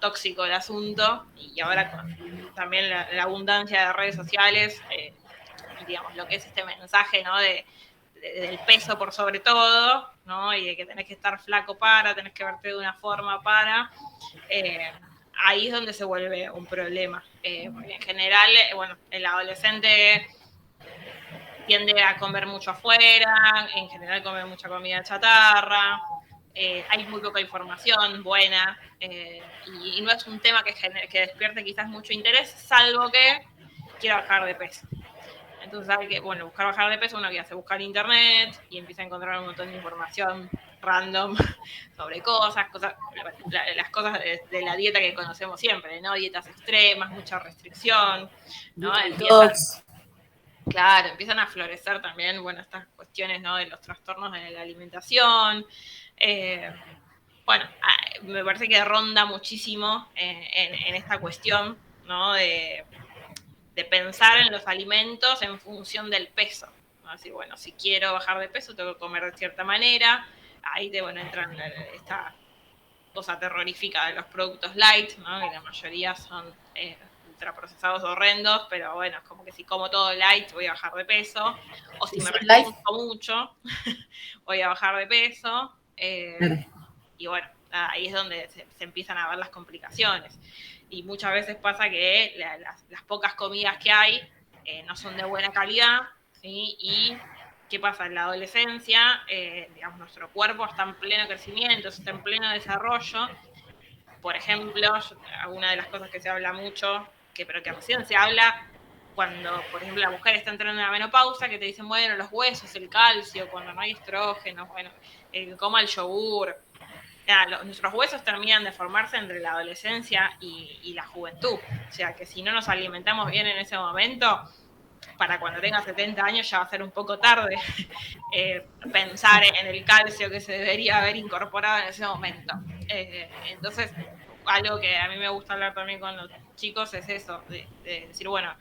tóxico el asunto, y ahora con también la abundancia de redes sociales, digamos, lo que es este mensaje, ¿no? Del peso por sobre todo, ¿no? Y de que tenés que estar flaco tenés que verte de una forma ahí es donde se vuelve un problema. Porque en general, bueno, el adolescente tiende a comer mucho afuera, en general come mucha comida chatarra, hay muy poca información buena, y no es un tema que despierte quizás mucho interés, salvo que quiera bajar de peso. Entonces hay que, bueno, buscar bajar de peso, uno que hace buscar internet y empieza a encontrar un montón de información random sobre las cosas de la dieta que conocemos siempre, ¿no? Dietas extremas, mucha restricción, ¿no? Claro, empiezan a florecer también, bueno, estas cuestiones, ¿no? De los trastornos de la alimentación. Bueno, me parece que ronda muchísimo en esta cuestión, ¿no? De pensar en los alimentos en función del peso, ¿no? Así, bueno, si quiero bajar de peso tengo que comer de cierta manera. Ahí entran esta cosa terrorífica de los productos light, ¿no? Que la mayoría son ultraprocesados horrendos, pero bueno, es como que si como todo light voy a bajar de peso, o si me restringo mucho voy a bajar de peso. y bueno, nada, ahí es donde se empiezan a ver las complicaciones. Y muchas veces pasa que las pocas comidas que hay no son de buena calidad, ¿sí? Y ¿qué pasa? En la adolescencia, digamos, nuestro cuerpo está en pleno crecimiento, está en pleno desarrollo. Por ejemplo, una de las cosas que se habla mucho, pero que recién se habla cuando, por ejemplo, la mujer está entrando en la menopausa, que te dicen, bueno, los huesos, el calcio, cuando no hay estrógenos, bueno, coma el yogur. Nuestros huesos terminan de formarse entre la adolescencia y la juventud. O sea, que si no nos alimentamos bien en ese momento, para cuando tenga 70 años ya va a ser un poco tarde pensar en el calcio que se debería haber incorporado en ese momento. Entonces, algo que a mí me gusta hablar también con los chicos es eso, de decir, bueno,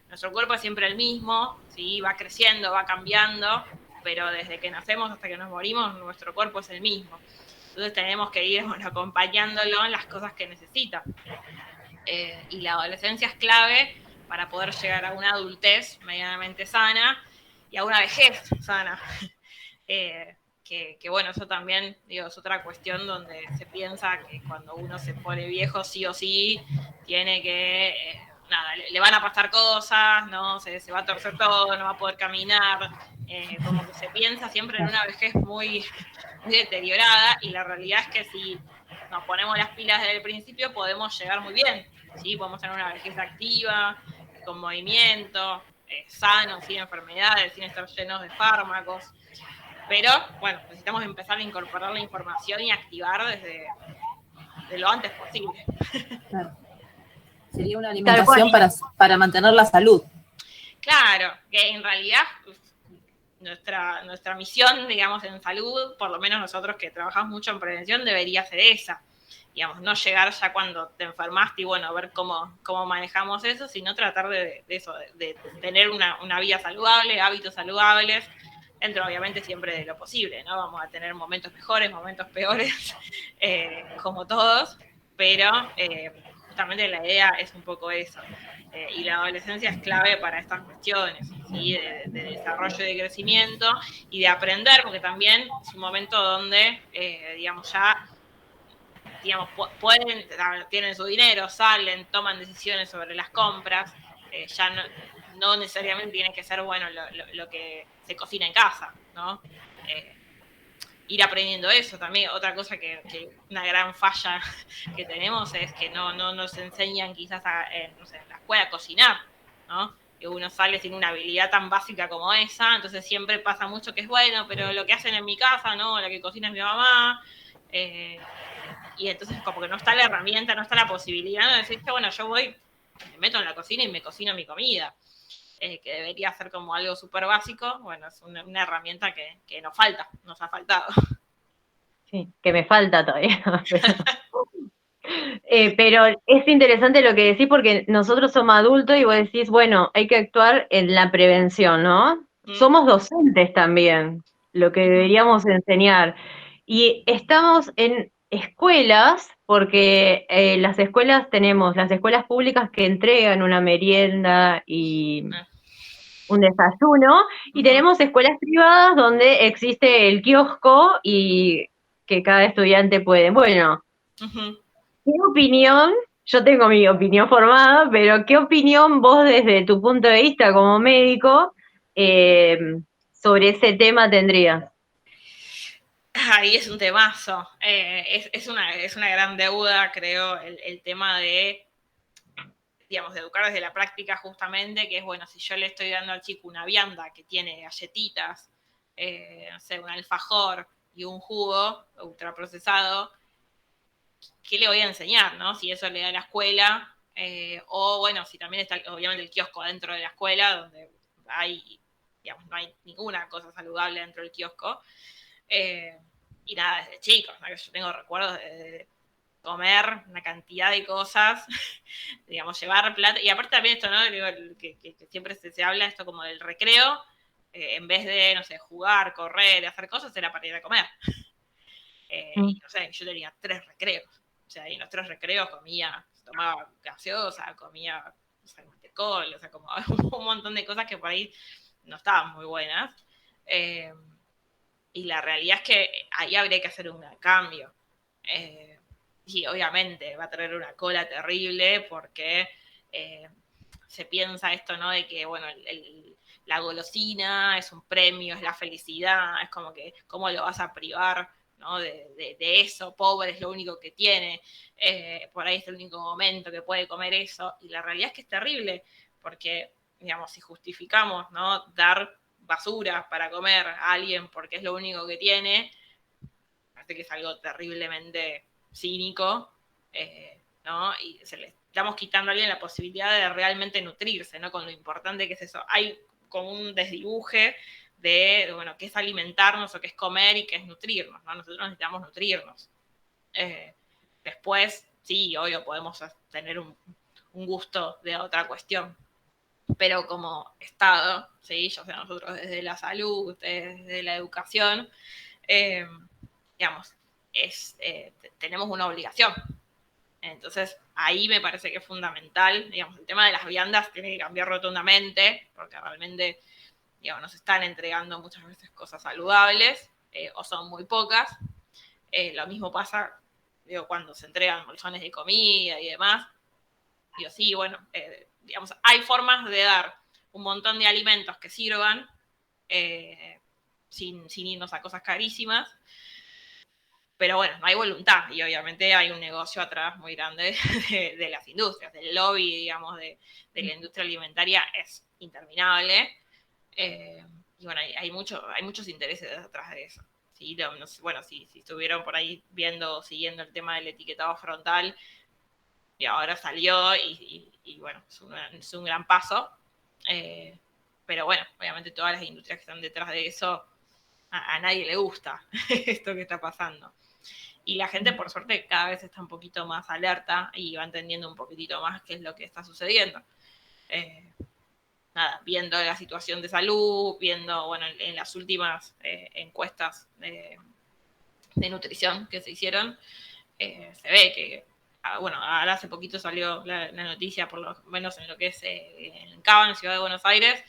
nuestro cuerpo es siempre el mismo, ¿sí? Va creciendo, va cambiando, pero desde que nacemos hasta que nos morimos, nuestro cuerpo es el mismo. Entonces tenemos que ir acompañándolo en las cosas que necesita. Y la adolescencia es clave para poder llegar a una adultez medianamente sana y a una vejez sana. Que bueno, eso también digo, es otra cuestión donde se piensa que cuando uno se pone viejo sí o sí tiene que, nada, le van a pasar cosas, ¿no? Se va a torcer todo, no va a poder caminar, como que se piensa siempre en una vejez muy, muy deteriorada, y la realidad es que si nos ponemos las pilas desde el principio podemos llegar muy bien, ¿sí? Podemos tener una vejez activa, con movimiento, sano, sin enfermedades, sin estar llenos de fármacos. Pero, bueno, necesitamos empezar a incorporar la información y activar desde lo antes posible. Claro. Sería una Tal alimentación cual. para mantener la salud. Claro, que en realidad nuestra misión, digamos, en salud, por lo menos nosotros que trabajamos mucho en prevención, debería ser esa. Digamos, no llegar ya cuando te enfermaste y, bueno, ver cómo manejamos eso, sino tratar de eso, de tener una vida saludable, hábitos saludables, dentro obviamente siempre de lo posible, ¿no? Vamos a tener momentos mejores, momentos peores, como todos, pero justamente la idea es un poco eso. Y la adolescencia es clave para estas cuestiones, ¿sí? De desarrollo y de crecimiento y de aprender, porque también es un momento donde, digamos, ya tienen su dinero, salen, toman decisiones sobre las compras, ya no necesariamente tiene que ser bueno lo que se cocina en casa, ¿no? Ir aprendiendo eso también. Otra cosa que una gran falla que tenemos es que no nos enseñan quizás no sé, en la escuela a cocinar, ¿no? Que uno sale sin una habilidad tan básica como esa, entonces siempre pasa mucho que es bueno, pero lo que hacen en mi casa, ¿no? Lo que cocina es mi mamá, y entonces como que no está la herramienta, no está la posibilidad, ¿no? De decir, bueno, yo voy, me meto en la cocina y me cocino mi comida, que debería ser como algo súper básico. Bueno, es una herramienta que nos ha faltado. Sí, que me falta todavía. Pero es interesante lo que decís porque nosotros somos adultos y vos decís, bueno, hay que actuar en la prevención, ¿no? Somos docentes también, lo que deberíamos enseñar. Y estamos en escuelas, porque las escuelas tenemos las escuelas públicas que entregan una merienda y un desayuno, y tenemos escuelas privadas donde existe el kiosco y que cada estudiante puede. Bueno, ¿qué opinión? Yo tengo mi opinión formada, pero ¿qué opinión vos desde tu punto de vista como médico sobre ese tema tendrías? Ahí es un temazo. Es una gran deuda, creo, el tema de, digamos, de educar desde la práctica justamente, que es, bueno, si yo le estoy dando al chico una vianda que tiene galletitas, no sé, un alfajor y un jugo ultraprocesado, ¿qué le voy a enseñar, no? Si eso le da la escuela, o bueno, si también está obviamente el kiosco dentro de la escuela, donde hay, digamos, no hay ninguna cosa saludable dentro del kiosco. Y nada, desde chicos, ¿no? Yo tengo recuerdos de comer una cantidad de cosas, digamos, llevar plata, y aparte también esto, ¿no? Digo, que siempre se habla esto como del recreo, en vez de, no sé, jugar, correr, hacer cosas, era para ir a comer. Y no sé, yo tenía 3 recreos, o sea, y en los 3 recreos tomaba gaseosa, comía, no sé, mantecol, o sea, como un montón de cosas que por ahí no estaban muy buenas. Y la realidad es que ahí habría que hacer un cambio. Y obviamente va a tener una cola terrible porque se piensa esto, ¿no? De que, bueno, la golosina es un premio, es la felicidad, es como que, ¿cómo lo vas a privar, ¿no? de eso? Pobre es lo único que tiene, por ahí es el único momento que puede comer eso. Y la realidad es que es terrible, porque, digamos, si justificamos, ¿no? Dar basura para comer a alguien porque es lo único que tiene, parece que es algo terriblemente cínico, ¿no? Y le estamos quitando a alguien la posibilidad de realmente nutrirse, ¿no? Con lo importante que es eso. Hay como un desdibuje de bueno, qué es alimentarnos o qué es comer y qué es nutrirnos, ¿no? Nosotros necesitamos nutrirnos. Después, sí, obvio, podemos tener un gusto de otra cuestión, pero como Estado, ¿sí? Ya sea nosotros desde la salud, desde la educación, digamos, tenemos una obligación. Entonces, ahí me parece que es fundamental, digamos, el tema de las viandas tiene que cambiar rotundamente, porque realmente, digamos, nos están entregando muchas veces cosas saludables, o son muy pocas. Lo mismo pasa, digo, cuando se entregan bolsones de comida y demás. Digo, sí, bueno, digamos, hay formas de dar un montón de alimentos que sirvan, sin irnos a cosas carísimas, pero bueno, no hay voluntad y obviamente hay un negocio atrás muy grande de las industrias, del lobby, digamos, de la industria alimentaria es interminable. Y bueno, hay muchos intereses detrás de eso. ¿Sí? No sé, bueno, si estuvieron por ahí viendo, siguiendo el tema del etiquetado frontal, y ahora salió y bueno, es un gran paso. Pero bueno, obviamente todas las industrias que están detrás de eso, a nadie le gusta esto que está pasando. Y la gente, por suerte, cada vez está un poquito más alerta y va entendiendo un poquitito más qué es lo que está sucediendo. Nada, viendo la situación de salud, viendo, bueno, en las últimas encuestas de nutrición que se hicieron, se ve que, bueno, ahora hace poquito salió la noticia, por lo menos en lo que es en Cava, en Ciudad de Buenos Aires,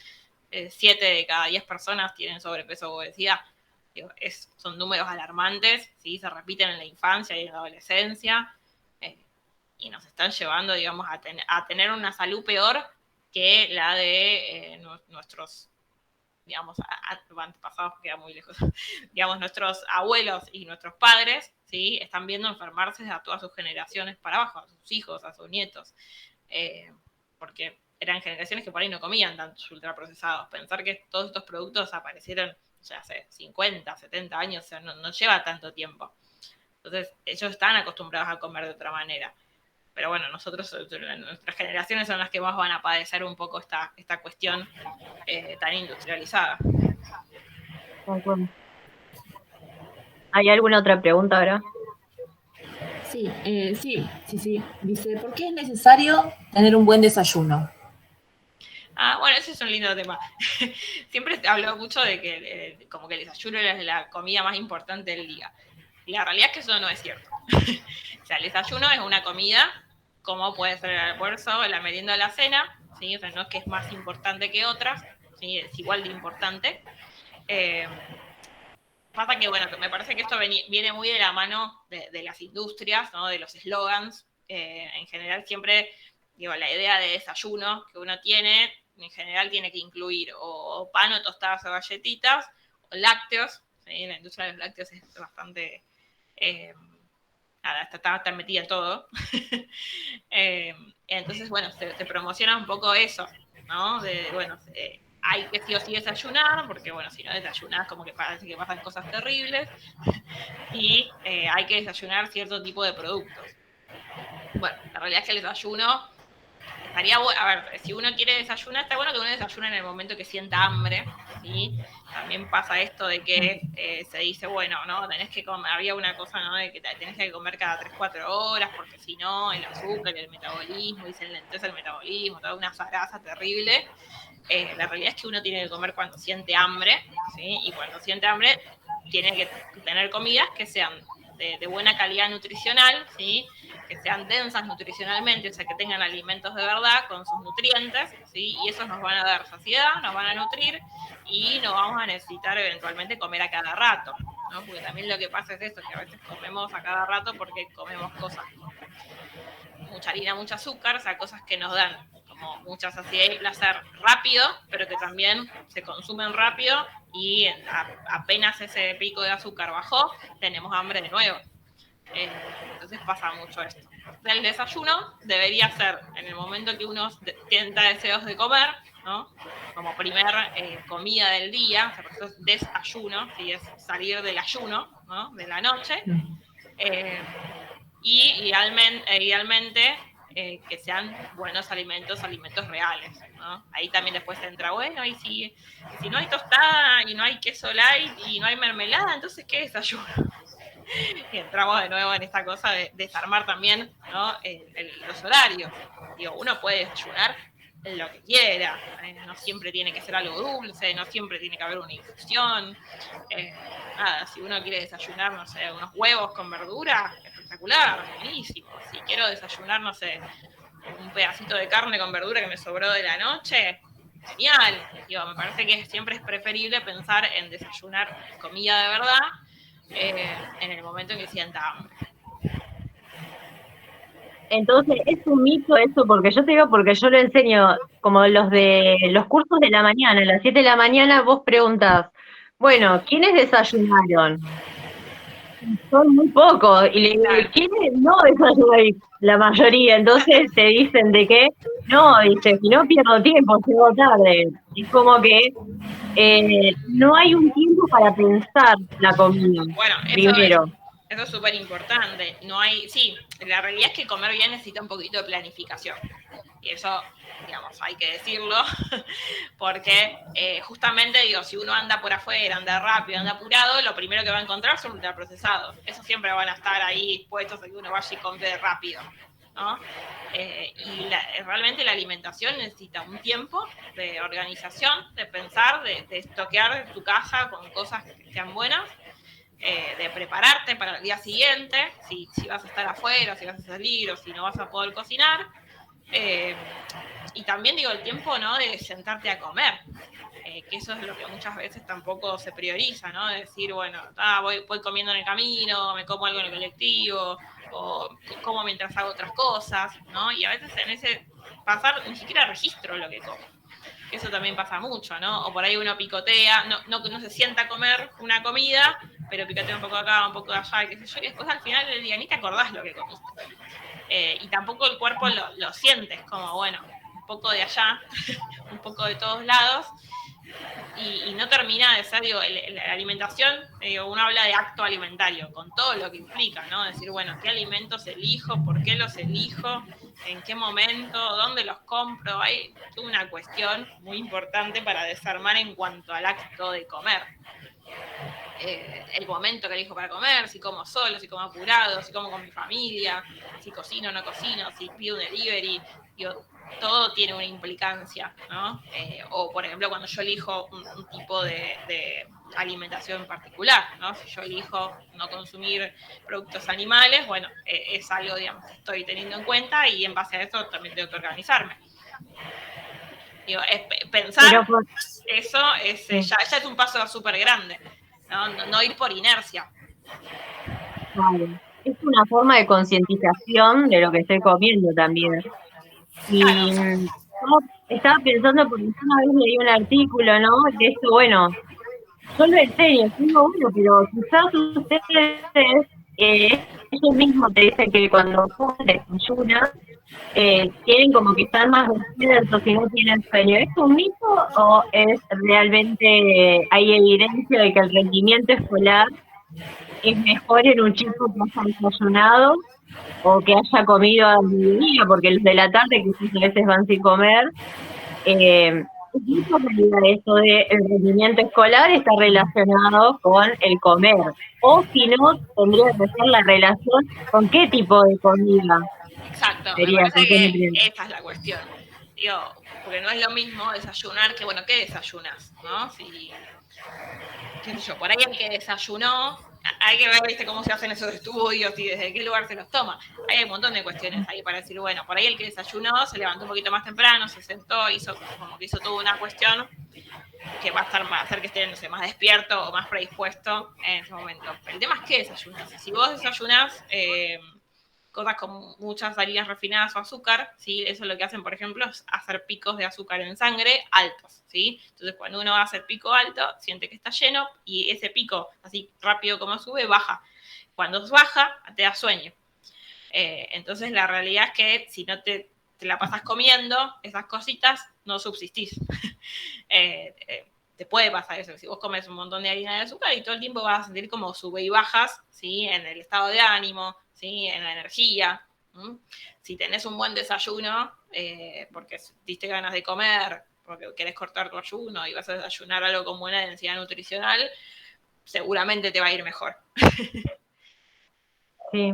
7 de cada 10 personas tienen sobrepeso o obesidad. Son números alarmantes, ¿sí? Se repiten en la infancia y en la adolescencia, y nos están llevando, digamos, a tener una salud peor que la de nuestros, digamos, antepasados, queda muy lejos, digamos, nuestros abuelos y nuestros padres, ¿sí? Están viendo enfermarse a todas sus generaciones para abajo, a sus hijos, a sus nietos, porque eran generaciones que por ahí no comían tantos ultraprocesados. Pensar que todos estos productos aparecieron, o sea, hace 50, 70 años, o sea, no lleva tanto tiempo. Entonces, ellos están acostumbrados a comer de otra manera. Pero bueno, nosotros, nuestras generaciones son las que más van a padecer un poco esta cuestión tan industrializada. ¿Hay alguna otra pregunta ahora? Sí. Dice, ¿por qué es necesario tener un buen desayuno? Bueno, ese es un lindo tema. Siempre hablo mucho de que como que el desayuno es la comida más importante del día. Y la realidad es que eso no es cierto. O sea, el desayuno es una comida, como puede ser el almuerzo, la merienda o la cena, ¿sí? O sea, no es que es más importante que otras, ¿sí? Es igual de importante. Pasa que, bueno, que me parece que esto viene muy de la mano de las industrias, ¿no? De los eslogans. En general siempre, digo, la idea de desayuno que uno tiene, en general tiene que incluir o pan o tostadas o galletitas, o lácteos, ¿sí? La industria de los lácteos es bastante... nada, está metida en todo. Entonces, bueno, se promociona un poco eso, ¿no? Bueno, hay que sí o sí desayunar, porque bueno, si no desayunas como que parece que pasan cosas terribles, y hay que desayunar cierto tipo de productos. Bueno, la realidad es que el desayuno estaría bueno, a ver, si uno quiere desayunar, está bueno que uno desayune en el momento que sienta hambre, ¿sí? También pasa esto de que se dice, bueno, ¿no? Tenés que comer, había una cosa, ¿no? De que tenés que comer cada 3-4 horas, porque si no, el azúcar, el metabolismo, y se lentece el metabolismo, toda una zaraza terrible. La realidad es que uno tiene que comer cuando siente hambre, ¿sí? Y cuando siente hambre tiene que tener comidas que sean de buena calidad nutricional, ¿sí? Que sean densas nutricionalmente, o sea, que tengan alimentos de verdad con sus nutrientes, ¿sí? Y esos nos van a dar saciedad, nos van a nutrir y no vamos a necesitar eventualmente comer a cada rato. ¿no? Porque también lo que pasa es eso, que a veces comemos a cada rato porque comemos cosas con mucha harina, mucho azúcar, o sea, cosas que nos dan como mucha saciedad y placer rápido, pero que también se consumen rápido y apenas ese pico de azúcar bajó, tenemos hambre de nuevo. Entonces pasa mucho esto. El desayuno debería ser en el momento que uno sienta deseos de comer, ¿no? Como primer comida del día, o sea, por eso es desayuno, ¿sí? Es salir del ayuno, ¿no? De la noche. Y idealmente que sean buenos alimentos reales, ¿no? Ahí también después entra, bueno, y si no hay tostada y no hay queso light y no hay mermelada, entonces ¿qué desayuno? Y entramos de nuevo en esta cosa de desarmar también, ¿no? Los horarios. Digo, uno puede desayunar lo que quiera, no siempre tiene que ser algo dulce, no siempre tiene que haber una infusión. Nada, si uno quiere desayunar, no sé, unos huevos con verdura, espectacular, buenísimo. Si quiero desayunar, no sé, un pedacito de carne con verdura que me sobró de la noche, genial. Digo, me parece que siempre es preferible pensar en desayunar comida de verdad en el momento en que sienta hambre. Entonces, es un mito eso, porque yo te digo, porque yo lo enseño, como los de los cursos de la mañana, a las 7 de la mañana vos preguntás, bueno, ¿quiénes desayunaron? Son muy pocos, y le digo, ¿quiénes no desayunaron? La mayoría, entonces te dicen de qué, no, dice, si no pierdo tiempo, llego tarde. Es como que no hay un tiempo para pensar la comida, bueno, primero. Eso es súper importante. No hay, sí, la realidad es que comer bien necesita un poquito de planificación. Y eso, digamos, hay que decirlo, porque justamente, digo, si uno anda por afuera, anda rápido, anda apurado, lo primero que va a encontrar son ultraprocesados. Eso siempre van a estar ahí puestos a que uno vaya y compre rápido, ¿no? Y realmente la alimentación necesita un tiempo de organización, de pensar, de estoquear tu casa con cosas que sean buenas, de prepararte para el día siguiente, si vas a estar afuera, si vas a salir o si no vas a poder cocinar. Y también digo el tiempo, ¿no? De sentarte a comer, que eso es lo que muchas veces tampoco se prioriza, ¿no? De decir, bueno, voy comiendo en el camino, me como algo en el colectivo, o como mientras hago otras cosas, ¿no? Y a veces en ese pasar ni siquiera registro lo que como. Eso también pasa mucho, ¿no? O por ahí uno picotea, no se sienta a comer una comida, pero picotea un poco acá, un poco de allá, qué sé yo, y después al final del día ni te acordás lo que comiste. Y tampoco el cuerpo lo sientes, como, bueno, un poco de allá, un poco de todos lados, y no termina de ser, digo, la alimentación, uno habla de acto alimentario, con todo lo que implica, ¿no? Decir, bueno, ¿qué alimentos elijo? ¿Por qué los elijo? ¿En qué momento? ¿Dónde los compro? Hay una cuestión muy importante para desarmar en cuanto al acto de comer. El momento que elijo para comer, si como solo, si como apurado, si como con mi familia, si cocino o no cocino, si pido un delivery, digo, todo tiene una implicancia, ¿no? O, por ejemplo, cuando yo elijo un tipo de alimentación en particular, ¿no? Si yo elijo no consumir productos animales, bueno, es algo, digamos, que estoy teniendo en cuenta y en base a eso también tengo que organizarme. Digo, pensar eso ya es un paso súper grande, ¿no? No ir por inercia. Claro. Es una forma de concientización de lo que estoy comiendo también. Y yo estaba pensando, porque una vez leí un artículo, ¿no? De esto, bueno, yo lo enseño, digo, bueno, pero quizás ustedes, ellos mismos te dicen que cuando comen desayunan, tienen como que estar más despiertos y no tienen sueño. ¿Es un mito o es realmente, hay evidencia de que el rendimiento escolar es mejor en un chico que haya desayunado o que haya comido al mediodía? Porque los de la tarde quizás a veces van sin comer. ¿Es mucho realidad esto de el rendimiento escolar está relacionado con el comer? O si no, tendría que ser la relación con qué tipo de comida. Exacto, Sería, me parece que esa es la cuestión. Digo, Porque no es lo mismo desayunar que, bueno, ¿qué desayunas? ¿No? Si, qué sé yo, por ahí el que desayunó, hay que ver, viste, cómo se hacen esos estudios y desde qué lugar se los toma. Hay un montón de cuestiones ahí para decir, bueno, por ahí el que desayunó se levantó un poquito más temprano, se sentó, hizo como que hizo toda una cuestión que va a hacer que esté, no sé, más despierto o más predispuesto en ese momento. Pero el tema es qué desayunas. Si vos desayunás cosas con muchas harinas refinadas o azúcar, ¿sí? Eso lo que hacen, por ejemplo, es hacer picos de azúcar en sangre altos, ¿sí? Entonces, cuando uno hace el pico alto, siente que está lleno y ese pico, así rápido como sube, baja. Cuando baja, te da sueño. Entonces, la realidad es que si no te la pasas comiendo esas cositas, no subsistís. Te puede pasar eso. Si vos comes un montón de harina de azúcar y todo el tiempo vas a sentir como sube y bajas, ¿sí? En el estado de ánimo, ¿sí? En la energía. Si tenés un buen desayuno, porque diste ganas de comer, porque querés cortar tu ayuno y vas a desayunar algo con buena densidad nutricional, seguramente te va a ir mejor. Sí.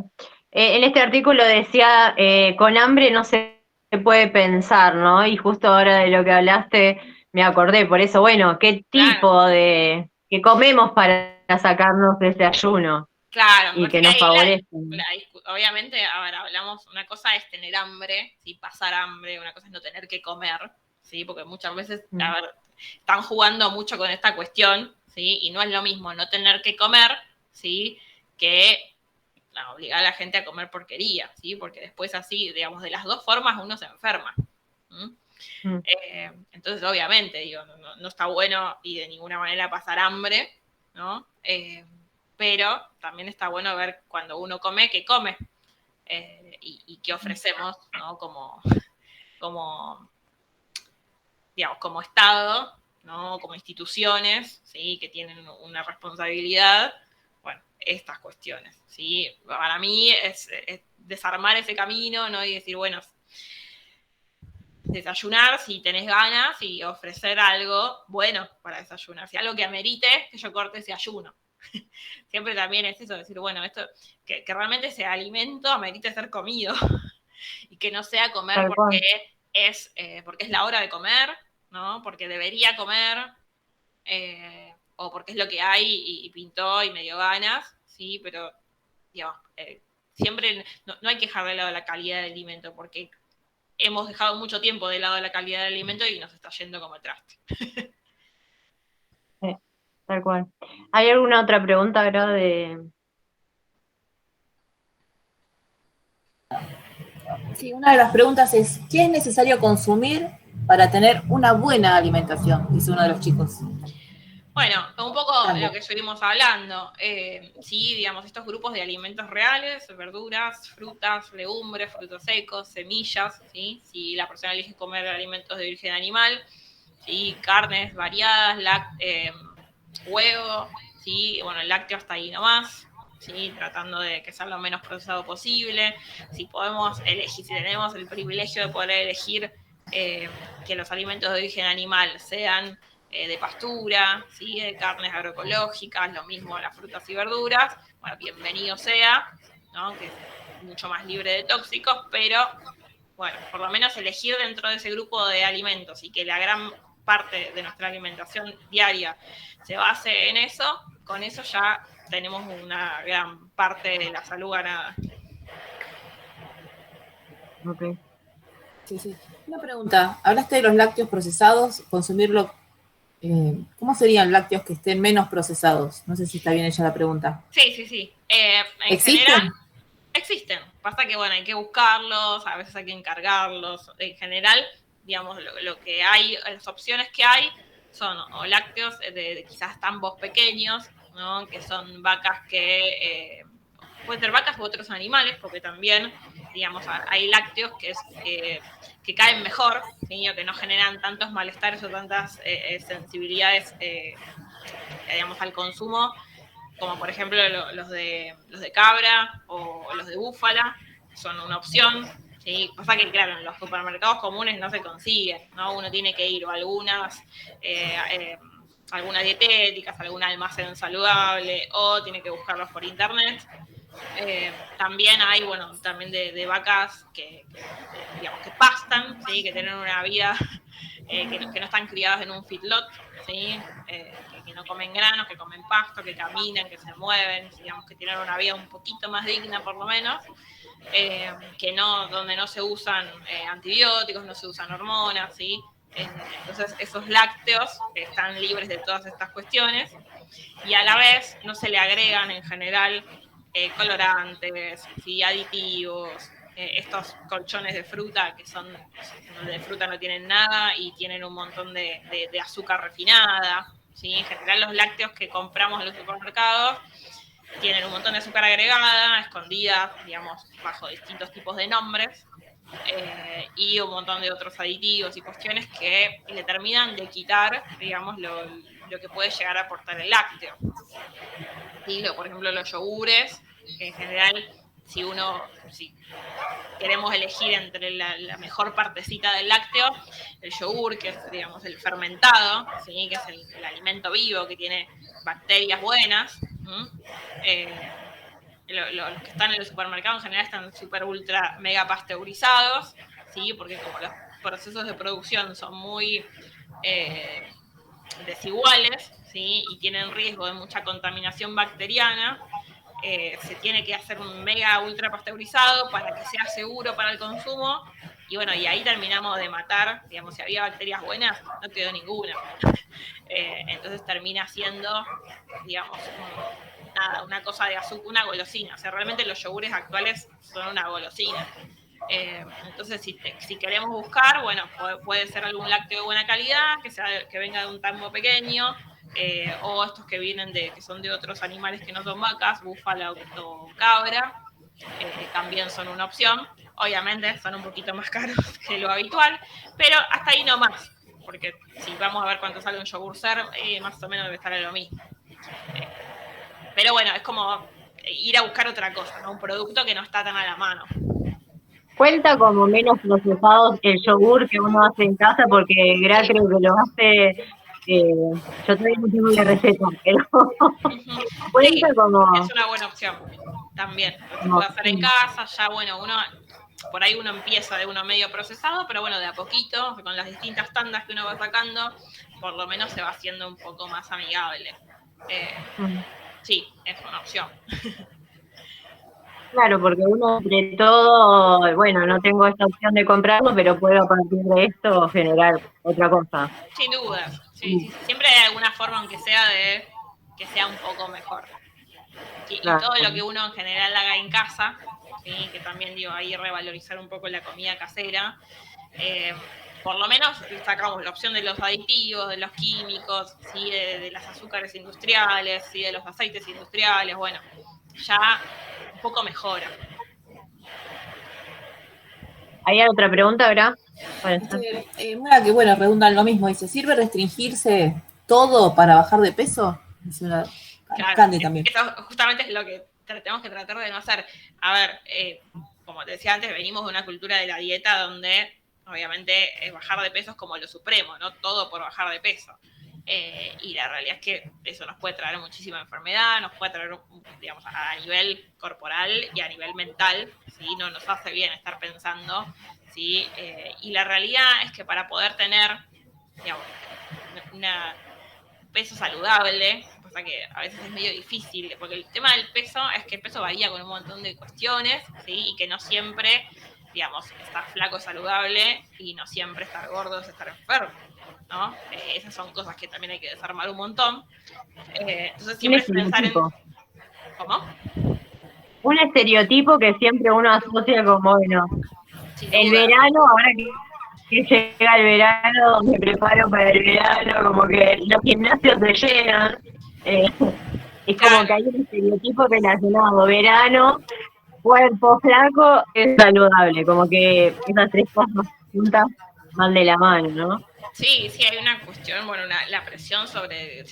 En este artículo decía, con hambre no se puede pensar, ¿no? Y justo ahora de lo que hablaste me acordé, por eso, bueno, ¿qué tipo de que comemos para sacarnos de ese ayuno Claro, y que porque nos ahí favorece? obviamente, a ver, hablamos, una cosa es tener hambre, ¿sí? Pasar hambre, una cosa es no tener que comer, ¿sí? Porque muchas veces, a ver, están jugando mucho con esta cuestión, ¿sí? Y no es lo mismo no tener que comer, ¿sí? Que obligar a la gente a comer porquería, ¿sí? Porque después así, digamos, de las dos formas uno se enferma. Entonces, obviamente, digo, no está bueno y de ninguna manera pasar hambre, ¿no? Pero también está bueno ver cuando uno come, qué come y qué ofrecemos, ¿no? Digamos, como Estado, ¿no? Como instituciones, ¿sí? Que tienen una responsabilidad, bueno, estas cuestiones, ¿sí? Para mí es desarmar ese camino, ¿no? Y decir, bueno, desayunar si tenés ganas y ofrecer algo bueno para desayunar, si algo que amerite que yo corte ese ayuno. Siempre también es eso, decir, bueno, esto, que realmente ese alimento amerite ser comido y que no sea comer porque es la hora de comer, ¿no? Porque debería comer, o porque es lo que hay y pintó y me dio ganas, ¿sí? Pero, digamos, siempre no hay que dejar de lado la calidad del alimento, porque hemos dejado mucho tiempo de lado la calidad del alimento y nos está yendo como el traste. Tal cual. ¿Hay alguna otra pregunta, Gra, Sí, una de las preguntas es, ¿qué es necesario consumir para tener una buena alimentación? Dice uno de los chicos. Bueno, un poco lo que estuvimos hablando, sí, digamos, estos grupos de alimentos reales, verduras, frutas, legumbres, frutos secos, semillas, ¿sí? Si la persona elige comer alimentos de origen animal, ¿sí? Carnes variadas, huevo, ¿sí? Bueno, el lácteo hasta ahí nomás, ¿sí? Tratando de que sea lo menos procesado posible. Si podemos elegir, si tenemos el privilegio de poder elegir que los alimentos de origen animal sean de pastura, ¿sí? De carnes agroecológicas, lo mismo las frutas y verduras, bueno, bienvenido sea, ¿no? Que es mucho más libre de tóxicos, pero bueno, por lo menos elegir dentro de ese grupo de alimentos y que la gran parte de nuestra alimentación diaria se base en eso, con eso ya tenemos una gran parte de la salud ganada. Okay. Sí, sí. Una pregunta, hablaste de los lácteos procesados, consumirlo, ¿cómo serían lácteos que estén menos procesados? No sé si está bien hecha la pregunta. Sí. En ¿Existen? general, existen. Pasa que, bueno, hay que buscarlos, a veces hay que encargarlos. En general, digamos, lo que hay, las opciones que hay son o lácteos de quizás tambos pequeños, ¿no? Que son vacas que pueden ser vacas u otros animales, porque también, digamos, hay lácteos que caen mejor, ¿sí? O que no generan tantos malestares o tantas sensibilidades, digamos, al consumo, como por ejemplo los de cabra o los de búfala, son una opción. ¿Sí? Pasa que, claro, en los supermercados comunes no se consiguen, ¿no? Uno tiene que ir o algunas dietéticas, algún almacén saludable, o tiene que buscarlos por internet. También hay, bueno, también de vacas que digamos, que pastan, ¿sí? Que tienen una vida que no están criados en un feedlot, ¿sí? Que no comen granos, que comen pasto, que caminan, que se mueven, digamos que tienen una vida un poquito más digna por lo menos, donde no se usan antibióticos, no se usan hormonas, ¿sí? Entonces esos lácteos están libres de todas estas cuestiones y a la vez no se le agregan en general colorantes, ¿sí? Aditivos, estos colchones de fruta que son de fruta no tienen nada y tienen un montón de azúcar refinada, ¿sí? En general los lácteos que compramos en los supermercados tienen un montón de azúcar agregada, escondida, digamos, bajo distintos tipos de nombres, y un montón de otros aditivos y cuestiones que le terminan de quitar, digamos, lo que puede llegar a aportar el lácteo. ¿Sí? Por ejemplo, los yogures, que en general, si queremos elegir entre la mejor partecita del lácteo, el yogur, que es, digamos, el fermentado, ¿sí? Que es el alimento vivo, que tiene bacterias buenas. Los que están en el supermercado en general están súper ultra mega pasteurizados, ¿sí? Porque como los procesos de producción son muy desiguales, ¿sí? Y tienen riesgo de mucha contaminación bacteriana, se tiene que hacer un mega ultra pasteurizado para que sea seguro para el consumo. Y bueno, y ahí terminamos de matar, digamos, si había bacterias buenas, no quedó ninguna. Entonces termina siendo, digamos, una cosa de azúcar, una golosina. O sea, realmente los yogures actuales son una golosina. Entonces, si queremos buscar, bueno, puede ser algún lácteo de buena calidad, que venga de un tambo pequeño, o estos que son de otros animales que no son vacas, búfala o cabra, también son una opción. Obviamente son un poquito más caros que lo habitual, pero hasta ahí no más, porque si vamos a ver cuánto sale un yogur ser, más o menos debe estar en lo mismo. Pero bueno, es como ir a buscar otra cosa, ¿no? Un producto que no está tan a la mano. Cuenta como menos procesados el yogur que uno hace en casa, porque Gra creo que lo hace, yo todavía no tengo la receta, pero cuenta Sí, como... es una buena opción también. Se puede hacer en casa, ya bueno, por ahí uno empieza de uno medio procesado, pero bueno, de a poquito, con las distintas tandas que uno va sacando, por lo menos se va haciendo un poco más amigable. Sí, es una opción. Claro, porque uno entre todo, bueno, no tengo esta opción de comprarlo, pero puedo a partir de esto generar otra cosa. Sin dudas, sí. Siempre hay alguna forma, aunque sea de que sea un poco mejor. Y todo lo que uno en general haga en casa, ¿sí? Que también digo, ahí revalorizar un poco la comida casera, por lo menos sacamos la opción de los aditivos, de los químicos, ¿sí? de las azúcares industriales, ¿sí? De los aceites industriales, bueno, ya un poco mejora. ¿Hay otra pregunta, Gra? Una que, bueno, redunda en lo mismo. Dice, ¿sirve restringirse todo para bajar de peso? Dice una Candy también. Eso justamente es lo que tenemos que tratar de no hacer. A ver, como te decía antes, venimos de una cultura de la dieta donde obviamente bajar de peso es como lo supremo, ¿no? Todo por bajar de peso. Y la realidad es que eso nos puede traer muchísima enfermedad, nos puede traer, digamos, a nivel corporal y a nivel mental, ¿sí? No nos hace bien estar pensando, ¿sí? Y la realidad es que para poder tener, digamos, un peso saludable, cosa que a veces es medio difícil, porque el tema del peso es que el peso varía con un montón de cuestiones, ¿sí? Y que no siempre, digamos, estar flaco es saludable y no siempre estar gordo es estar enfermo, ¿no? Esas son cosas que también hay que desarmar un montón. Entonces siempre es pensar en... ¿Cómo? Un estereotipo que siempre uno asocia como, bueno, Sin el duda. verano, ahora que llega el verano, me preparo para el verano, como que los gimnasios se llenan. Es como que hay un estereotipo relacionado, verano, cuerpo flaco, es saludable, como que esas tres cosas juntas van de la mano, ¿no? Sí, hay una cuestión, bueno, la presión sobre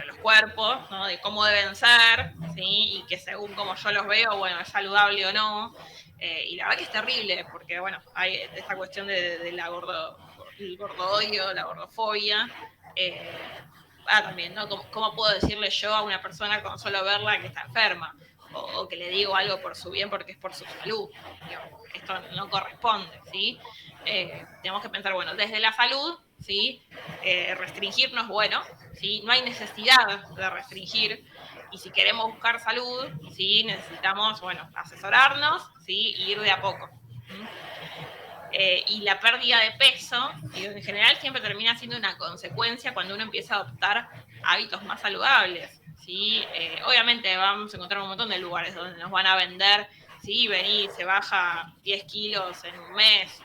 los cuerpos, ¿no? De cómo deben ser, ¿sí? Y que según como yo los veo, bueno, es saludable o no. Y la verdad que es terrible, porque, bueno, hay esta cuestión de el gordo-odio, la gordofobia. También, ¿no? ¿Cómo puedo decirle yo a una persona con solo verla que está enferma? O que le digo algo por su bien porque es por su salud. Digamos, esto no corresponde, ¿sí? Tenemos que pensar, bueno, desde la salud, ¿sí? Restringir no es bueno, ¿sí? No hay necesidad de restringir, y si queremos buscar salud, ¿sí? Necesitamos, bueno, asesorarnos, ¿sí? Y ir de a poco. Y la pérdida de peso, en general, siempre termina siendo una consecuencia cuando uno empieza a adoptar hábitos más saludables, ¿sí? Obviamente vamos a encontrar un montón de lugares donde nos van a vender, ¿sí? Vení, se baja 10 kilos en un mes,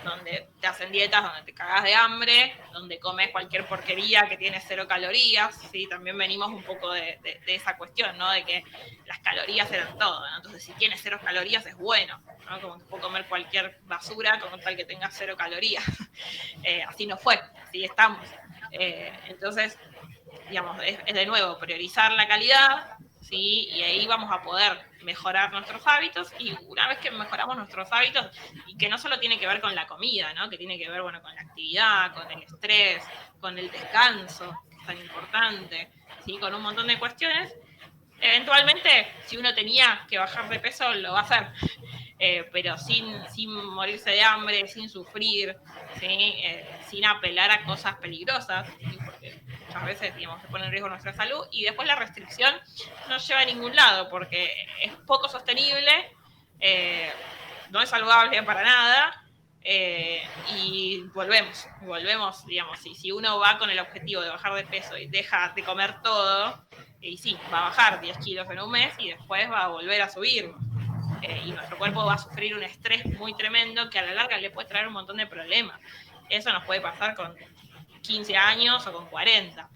donde te hacen dietas, donde te cagas de hambre, donde comes cualquier porquería que tiene 0 calorías, ¿sí? También venimos un poco de esa cuestión, ¿no? De que las calorías eran todo, ¿no? Entonces, si tiene 0 calorías es bueno, ¿no? Como que puedo comer cualquier basura con tal que tenga 0 calorías. Así no fue, así estamos. Entonces, digamos, es de nuevo priorizar la calidad, ¿sí? Y ahí vamos a poder mejorar nuestros hábitos, y una vez que mejoramos nuestros hábitos, y que no solo tiene que ver con la comida, ¿no? Que tiene que ver, bueno, con la actividad, con el estrés, con el descanso, que es tan importante, ¿sí? Con un montón de cuestiones. Eventualmente, si uno tenía que bajar de peso, lo va a hacer, pero sin morirse de hambre, sin sufrir, ¿sí? Sin apelar a cosas peligrosas, ¿sí? Porque muchas veces, digamos, se pone en riesgo nuestra salud, y después la restricción no lleva a ningún lado, porque es poco sostenible, no es saludable para nada, y volvemos, digamos, si uno va con el objetivo de bajar de peso y deja de comer todo, y sí, va a bajar 10 kilos en un mes y después va a volver a subir. Y nuestro cuerpo va a sufrir un estrés muy tremendo que a la larga le puede traer un montón de problemas. Eso nos puede pasar con 15 años o con 40.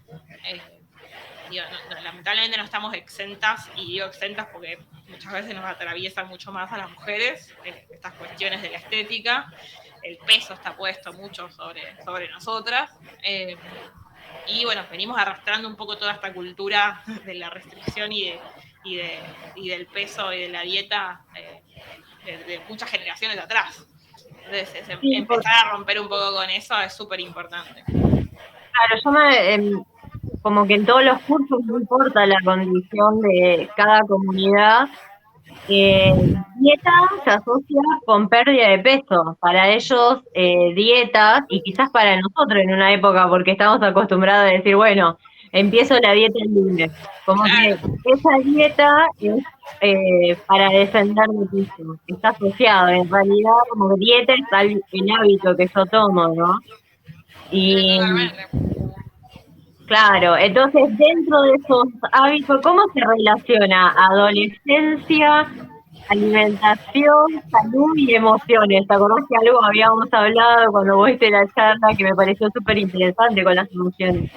Lamentablemente no estamos exentas, y digo exentas porque muchas veces nos atraviesan mucho más a las mujeres estas cuestiones de la estética. El peso está puesto mucho sobre nosotras. Y bueno, venimos arrastrando un poco toda esta cultura de la restricción y del peso y de la dieta de muchas generaciones atrás. Entonces, empezar a romper un poco con eso es súper importante. Claro, como que en todos los cursos, no importa la condición de cada comunidad, dieta se asocia con pérdida de peso. Para ellos, dieta, y quizás para nosotros en una época, porque estamos acostumbrados a decir, bueno, empiezo la dieta el lunes. Como que esa dieta es para defender mi peso. Está asociado, en realidad, como que dieta es el hábito que yo tomo, ¿no? Y claro, entonces dentro de esos hábitos, ¿cómo se relaciona adolescencia, alimentación, salud y emociones? ¿Te acordás que algo habíamos hablado cuando vos hiciste la charla que me pareció súper interesante con las emociones?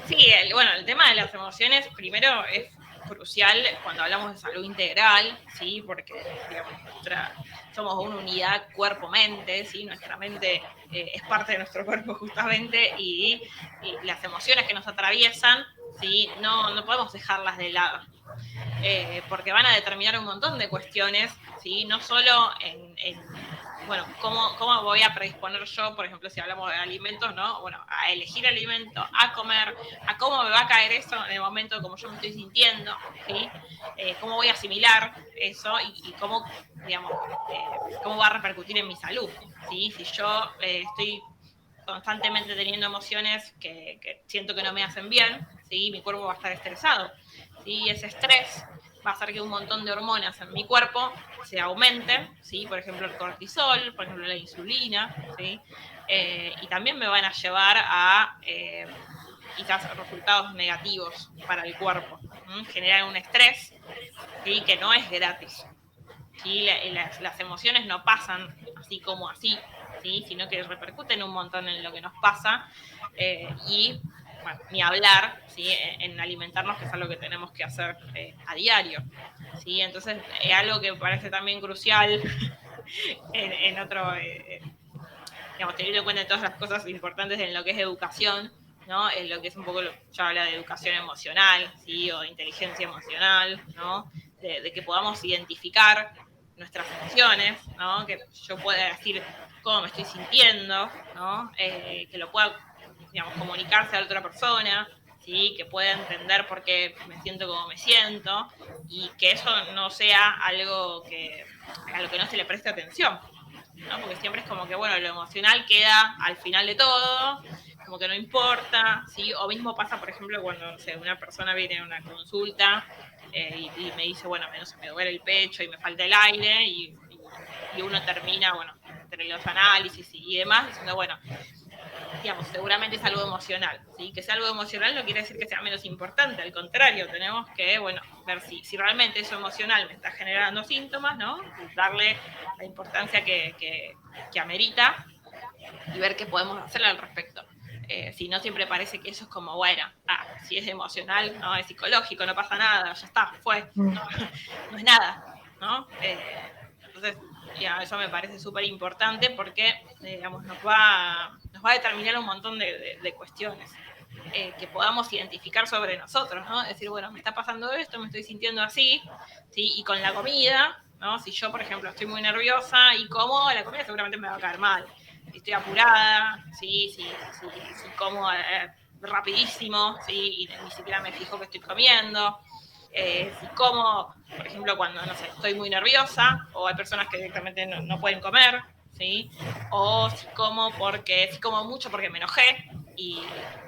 Sí, el tema de las emociones, primero, es crucial cuando hablamos de salud integral, ¿sí? Porque, digamos, somos una unidad cuerpo-mente, ¿sí? Nuestra mente es parte de nuestro cuerpo justamente, y las emociones que nos atraviesan, ¿sí? No podemos dejarlas de lado, porque van a determinar un montón de cuestiones, ¿sí? No solo bueno, ¿cómo voy a predisponer yo, por ejemplo, si hablamos de alimentos, ¿no? Bueno, a elegir alimento, a comer, a cómo me va a caer eso en el momento como yo me estoy sintiendo, ¿sí? Cómo voy a asimilar eso y cómo, digamos, cómo va a repercutir en mi salud, ¿sí? Si yo estoy constantemente teniendo emociones que siento que no me hacen bien, ¿sí? Mi cuerpo va a estar estresado, ¿sí? Ese estrés va a hacer que un montón de hormonas en mi cuerpo se aumenten, ¿sí? Por ejemplo, el cortisol, por ejemplo, la insulina, ¿sí? Y también me van a llevar a quizás resultados negativos para el cuerpo. Generan un estrés, ¿sí? Que no es gratis, ¿sí? Las emociones no pasan así como así, ¿sí? Sino que repercuten un montón en lo que nos pasa, y bueno, ni hablar, ¿sí? En alimentarnos, que es algo que tenemos que hacer a diario, ¿sí? Entonces es algo que me parece también crucial en otro, digamos, teniendo en cuenta todas las cosas importantes en lo que es educación, ¿no? En lo que es un poco, ya habla de educación emocional, ¿sí? O de inteligencia emocional, ¿no? De que podamos identificar nuestras emociones, ¿no? Que yo pueda decir cómo me estoy sintiendo, ¿no? Que lo pueda, digamos, comunicarse a la otra persona, ¿sí? Que pueda entender por qué me siento como me siento, y que eso no sea algo a lo que no se le preste atención, ¿no? Porque siempre es como que, bueno, lo emocional queda al final de todo, como que no importa, ¿sí? O mismo pasa, por ejemplo, cuando, no sé, una persona viene a una consulta y me dice, bueno, no sé, me duele el pecho y me falta el aire, y uno termina, bueno, entre los análisis y demás, diciendo, bueno, digamos, seguramente es algo emocional, ¿sí? Que sea algo emocional no quiere decir que sea menos importante, al contrario, tenemos que, bueno, ver si realmente eso emocional me está generando síntomas, ¿no? Darle la importancia que amerita y ver qué podemos hacer al respecto. Si no, siempre parece que eso es como, bueno, si es emocional, no, es psicológico, no pasa nada, ya está, fue, no es nada, ¿no? Entonces, ya, eso me parece súper importante porque, digamos, nos va a determinar un montón de cuestiones que podamos identificar sobre nosotros, ¿no? Es decir, bueno, me está pasando esto, me estoy sintiendo así, ¿sí? Y con la comida, ¿no? Si yo, por ejemplo, estoy muy nerviosa y como, la comida seguramente me va a caer mal. Si estoy apurada, si como rapidísimo, ¿sí? Y ni siquiera me fijo que estoy comiendo. Si como, por ejemplo, cuando, no sé, estoy muy nerviosa, o hay personas que directamente no pueden comer, ¿sí? O si como mucho porque me enojé, y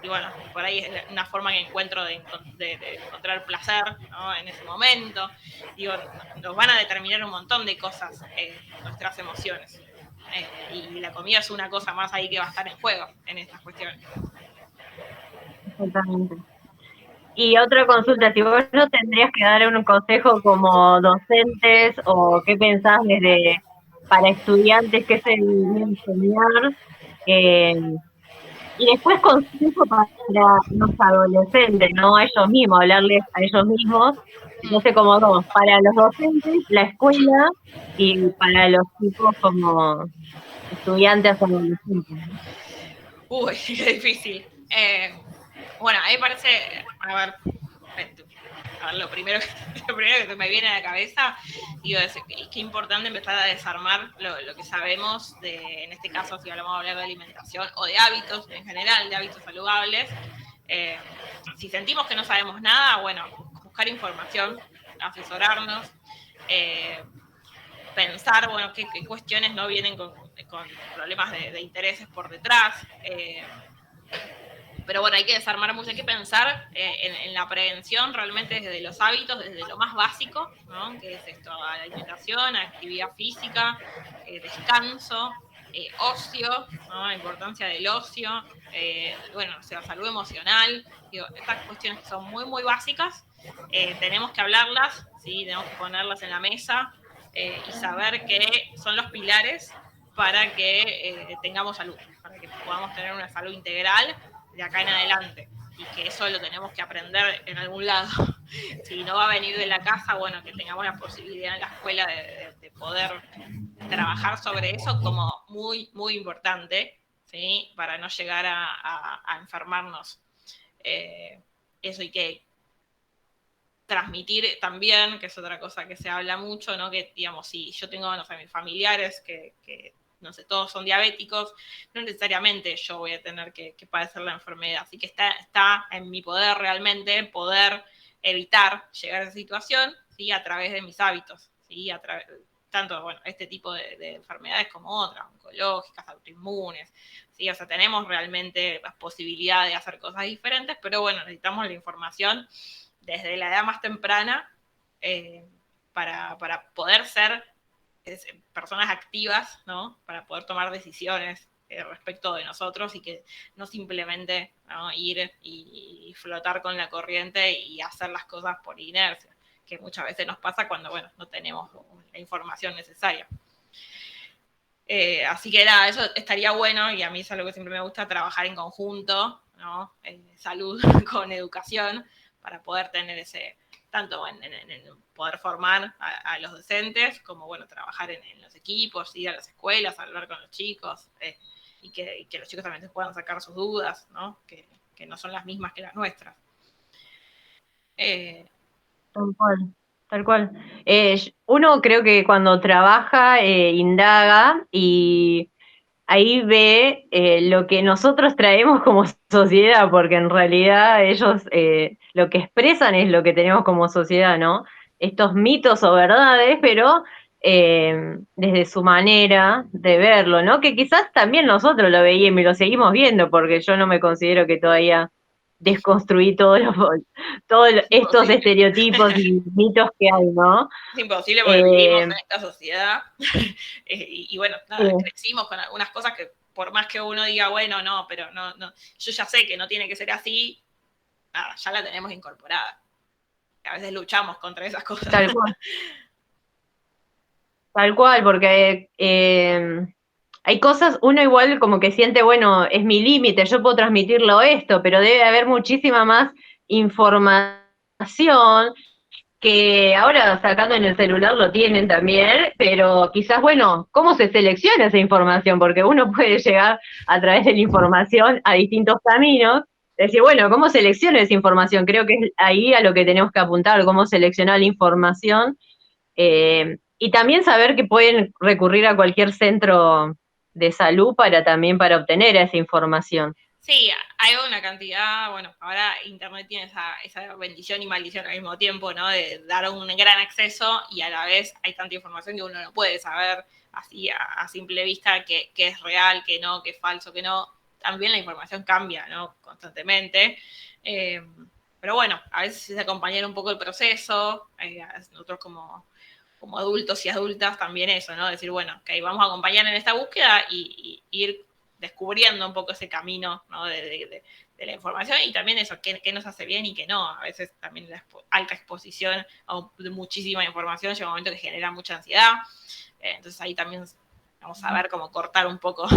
bueno, por ahí es una forma que encuentro de encontrar placer, ¿no? En ese momento. Digo, nos van a determinar un montón de cosas, nuestras emociones. Y la comida es una cosa más ahí que va a estar en juego en estas cuestiones. Exactamente. Y otra consulta, si vos no tendrías que dar un consejo como docentes o qué pensás para estudiantes, qué se debería enseñar, y después consejo para los adolescentes, ¿no? A ellos mismos, hablarles a ellos mismos, no sé, como dos, para los docentes, la escuela, y para los chicos como estudiantes o adolescentes. Uy, qué difícil. Bueno, a mí me parece, a ver, lo primero que se me viene a la cabeza, digo, es que importante empezar a desarmar lo que sabemos en este caso, si hablamos de hablar de alimentación o de hábitos en general, de hábitos saludables. Si sentimos que no sabemos nada, bueno, buscar información, asesorarnos, pensar, bueno, qué cuestiones no vienen con problemas de intereses por detrás. Pero bueno, hay que desarmar mucho, hay que pensar en la prevención realmente desde los hábitos, desde lo más básico, ¿no? Que es esto, alimentación, actividad física, descanso, ocio, ¿no? La importancia del ocio, bueno, o sea, salud emocional, digo, estas cuestiones que son muy, muy básicas, tenemos que hablarlas, ¿sí? Tenemos que ponerlas en la mesa y saber que son los pilares para que tengamos salud, para que podamos tener una salud integral de acá en adelante, y que eso lo tenemos que aprender en algún lado. Si no va a venir de la casa, bueno, que tengamos la posibilidad en la escuela de poder trabajar sobre eso como muy, muy importante, ¿sí? Para no llegar a enfermarnos. Eso, y que transmitir también, que es otra cosa que se habla mucho, ¿no? Que, digamos, si yo tengo, no sé, mis familiares que no sé, todos son diabéticos, no necesariamente yo voy a tener que padecer la enfermedad. Así que está en mi poder realmente poder evitar llegar a esa situación, ¿sí? A través de mis hábitos, ¿sí? Tanto, bueno, este tipo de enfermedades como otras, oncológicas, autoinmunes, ¿sí? O sea, tenemos realmente la posibilidad de hacer cosas diferentes, pero bueno, necesitamos la información desde la edad más temprana para poder ser personas activas, ¿no? Para poder tomar decisiones respecto de nosotros, y que no simplemente, ¿no? Ir y flotar con la corriente y hacer las cosas por inercia, que muchas veces nos pasa cuando, bueno, no tenemos la información necesaria. Así que nada, eso estaría bueno, y a mí es algo que siempre me gusta, trabajar en conjunto, ¿no? Salud con educación, para poder tener ese, tanto en poder formar a los docentes, como, bueno, trabajar en los equipos, ir a las escuelas, hablar con los chicos, y que los chicos también puedan sacar sus dudas, ¿no? Que no son las mismas que las nuestras. Tal cual, tal cual. Uno creo que cuando trabaja, indaga y ahí ve lo que nosotros traemos como sociedad, porque en realidad ellos lo que expresan es lo que tenemos como sociedad, ¿no? Estos mitos o verdades, pero desde su manera de verlo, ¿no? Que quizás también nosotros lo veíamos y lo seguimos viendo, porque yo no me considero que todavía desconstruí todos estos Imposible. estereotipos y mitos que hay, ¿no? Es imposible porque vivimos Eh, en esta sociedad y bueno, sí, nada, crecimos con algunas cosas que por más que uno diga, bueno, no, pero no, yo ya sé que no tiene que ser así, nada, ya la tenemos incorporada. A veces luchamos contra esas cosas. tal cual. Tal cual, porque hay cosas, uno igual como que siente, bueno, es mi límite, yo puedo transmitirlo esto, pero debe haber muchísima más información que ahora sacando en el celular lo tienen también, pero quizás, bueno, ¿cómo se selecciona esa información? Porque uno puede llegar a través de la información a distintos caminos. Decir, bueno, ¿cómo selecciono esa información? Creo que es ahí a lo que tenemos que apuntar, cómo seleccionar la información y también saber que pueden recurrir a cualquier centro de salud para obtener esa información. Sí, hay una cantidad, bueno, ahora Internet tiene esa bendición y maldición al mismo tiempo, ¿no? De dar un gran acceso y a la vez hay tanta información que uno no puede saber así a simple vista que es real, que no, que es falso, que no. También la información cambia, ¿no? Constantemente. Eh, pero bueno, a veces es acompañar un poco el proceso, nosotros como adultos y adultas también eso, ¿no? Decir, bueno, ok, vamos a acompañar en esta búsqueda y ir descubriendo un poco ese camino, ¿no? de la información y también eso, qué nos hace bien y qué no. A veces también la alta exposición a muchísima información llega un momento que genera mucha ansiedad. Entonces ahí también vamos a ver cómo cortar un poco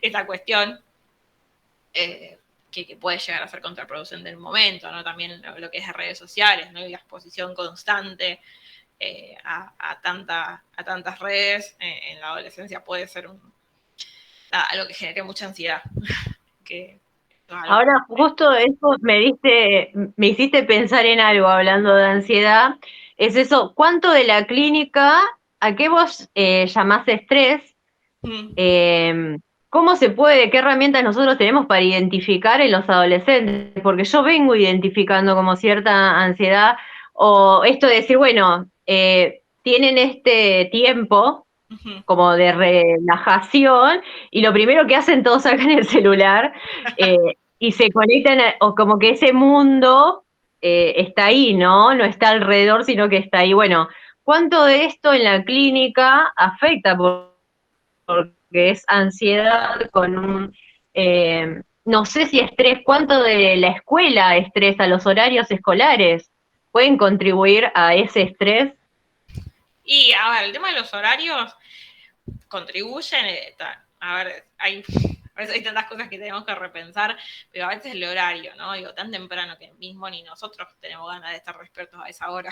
esa cuestión. Que puede llegar a ser contraproducente en el momento, ¿no? También lo que es de redes sociales, ¿no? Y la exposición constante a tantas redes en la adolescencia puede ser algo que genere mucha ansiedad. que, Ahora, justo eso me hiciste pensar en algo hablando de ansiedad. Es eso, ¿cuánto de la clínica, a qué vos llamás estrés? Eh, ¿Cómo se puede, qué herramientas nosotros tenemos para identificar en los adolescentes? Porque yo vengo identificando como cierta ansiedad o esto de decir, bueno, tienen este tiempo como de relajación y lo primero que hacen todos sacan el celular y se conectan, o como que ese mundo está ahí, ¿no? No está alrededor, sino que está ahí. Bueno, ¿cuánto de esto en la clínica afecta? Porque es ansiedad con un, no sé si estrés, ¿cuánto de la escuela estresa, los horarios escolares pueden contribuir a ese estrés? Y a ver, el tema de los horarios contribuyen, a ver, a veces hay tantas cosas que tenemos que repensar, pero a veces el horario, ¿no? Digo, tan temprano que mismo ni nosotros tenemos ganas de estar despiertos a esa hora.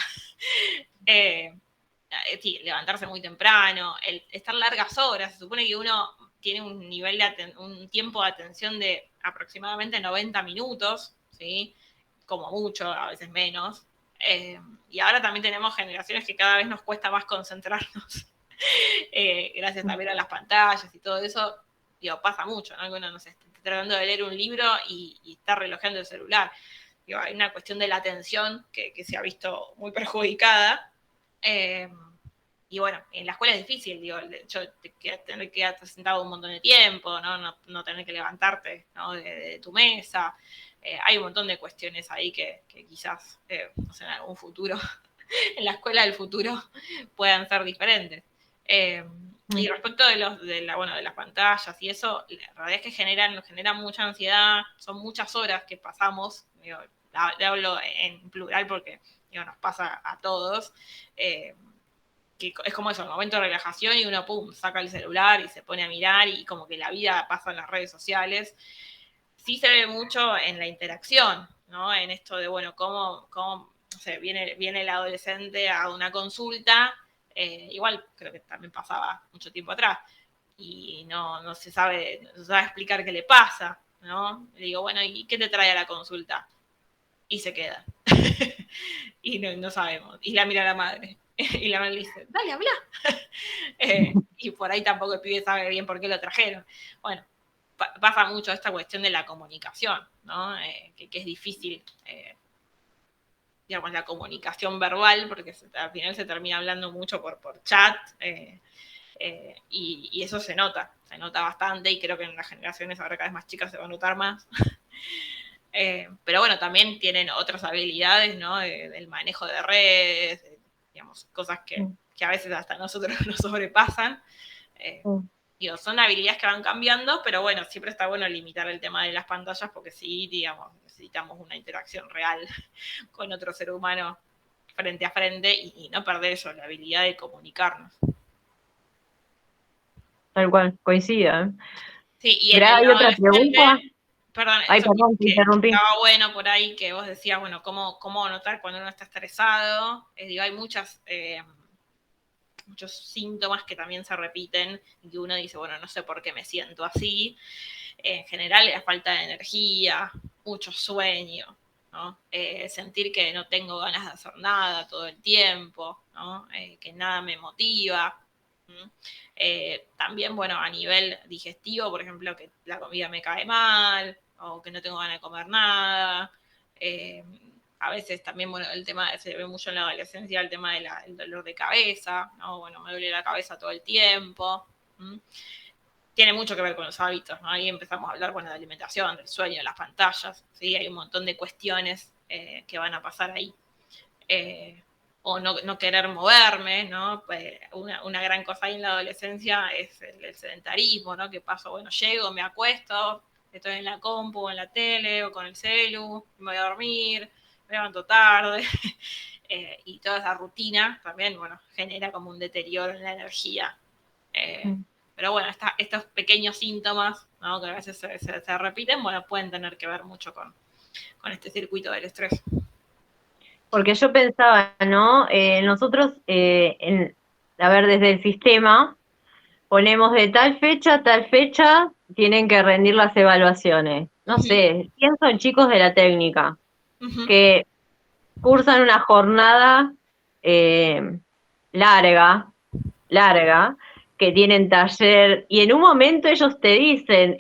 Sí, levantarse muy temprano, el estar largas horas, se supone que uno tiene un nivel un tiempo de atención de aproximadamente 90 minutos, ¿sí? Como mucho, a veces menos. Y ahora también tenemos generaciones que cada vez nos cuesta más concentrarnos, gracias también a las pantallas y todo eso. Digo, pasa mucho, ¿no? Que uno, no sé, está tratando de leer un libro y está relojeando el celular. Digo, hay una cuestión de la atención que se ha visto muy perjudicada. Y bueno, en la escuela es difícil, digo, el hecho de tener que quedarte sentado un montón de tiempo, no tener que levantarte, ¿no? de tu mesa. Hay un montón de cuestiones ahí que quizás, no sé, en algún futuro, en la escuela del futuro, puedan ser diferentes. Y respecto de las pantallas y eso, la realidad es que nos generan mucha ansiedad, son muchas horas que pasamos, digo, le hablo en plural porque digo, nos pasa a todos. Que es como eso, el momento de relajación y uno, pum, saca el celular y se pone a mirar y como que la vida pasa en las redes sociales. Sí se ve mucho en la interacción, ¿no? En esto de, bueno, cómo no sé, viene el adolescente a una consulta, igual creo que también pasaba mucho tiempo atrás, y no se sabe explicar qué le pasa, ¿no? Le digo, bueno, ¿y qué te trae a la consulta? Y se queda. Y no sabemos. Y la mira la madre. Y la madre le dice, dale, habla. Y por ahí tampoco el pibe sabe bien por qué lo trajeron. Bueno, pasa mucho esta cuestión de la comunicación, ¿no? Que es difícil digamos, la comunicación verbal, porque al final se termina hablando mucho por chat, y eso se nota bastante, y creo que en las generaciones ahora cada vez más chicas se va a notar más. Pero bueno, también tienen otras habilidades, ¿no? Del manejo de redes, digamos, cosas que a veces hasta nosotros nos sobrepasan. Digo, son habilidades que van cambiando, pero bueno, siempre está bueno limitar el tema de las pantallas porque sí, digamos, necesitamos una interacción real con otro ser humano frente a frente y no perder eso, la habilidad de comunicarnos. Tal cual, coincida. Sí, y en Gra, el ¿hay otra adolescente, pregunta? perdón, Ay, eso perdón, te que interrumpí. estaba bueno por ahí, que vos decías, bueno, cómo notar cuando uno está estresado. Digo, hay muchos síntomas que también se repiten y que uno dice, bueno, no sé por qué me siento así. En general, la falta de energía, mucho sueño, ¿no? Sentir que no tengo ganas de hacer nada todo el tiempo, ¿no? Que nada me motiva. También, bueno, a nivel digestivo, por ejemplo, que la comida me cae mal o que no tengo ganas de comer nada. A veces también, bueno, el tema se ve mucho en la adolescencia, el tema del dolor de cabeza, ¿no? Bueno, me duele la cabeza todo el tiempo. Tiene mucho que ver con los hábitos, ¿no? Ahí empezamos a hablar, bueno, de alimentación, del sueño, de las pantallas, ¿sí? Hay un montón de cuestiones que van a pasar ahí. O no querer moverme, ¿no? Pues una gran cosa ahí en la adolescencia es el sedentarismo, ¿no? Que paso, bueno, llego, me acuesto, estoy en la compu, o en la tele, o con el celu, me voy a dormir, me levanto tarde, y toda esa rutina también, bueno, genera como un deterioro en la energía. Pero bueno, estos pequeños síntomas, ¿no? Que a veces se repiten, bueno, pueden tener que ver mucho con este circuito del estrés. Porque yo pensaba, ¿no? Nosotros, a ver, desde el sistema, ponemos de tal fecha a tal fecha, tienen que rendir las evaluaciones. No sé, pienso en chicos de la técnica, que cursan una jornada larga, que tienen taller, y en un momento ellos te dicen,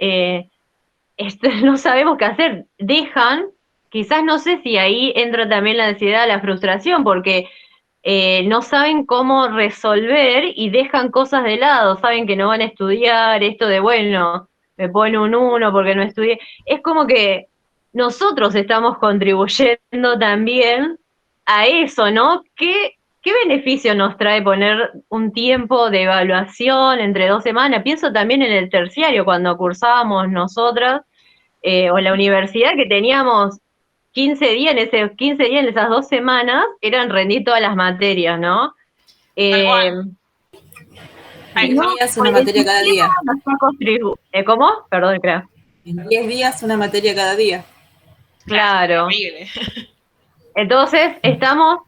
no sabemos qué hacer, dejan, quizás no sé si ahí entra también la ansiedad, la frustración, porque no saben cómo resolver y dejan cosas de lado, saben que no van a estudiar, esto de, bueno, me pone un 1 porque no estudié, es como que nosotros estamos contribuyendo también a eso, ¿no? ¿Qué beneficio nos trae poner un tiempo de evaluación entre 2 semanas? Pienso también en el terciario, cuando cursábamos nosotras, o en la universidad, que teníamos 15 días, en esas 2 semanas, eran rendir todas las materias, ¿no? Tal cual. En No, 10 días pues una el materia cada sistema día. nos está ¿cómo? Perdón, creo. En 10 días una materia cada día. Claro. Horrible. Entonces, estamos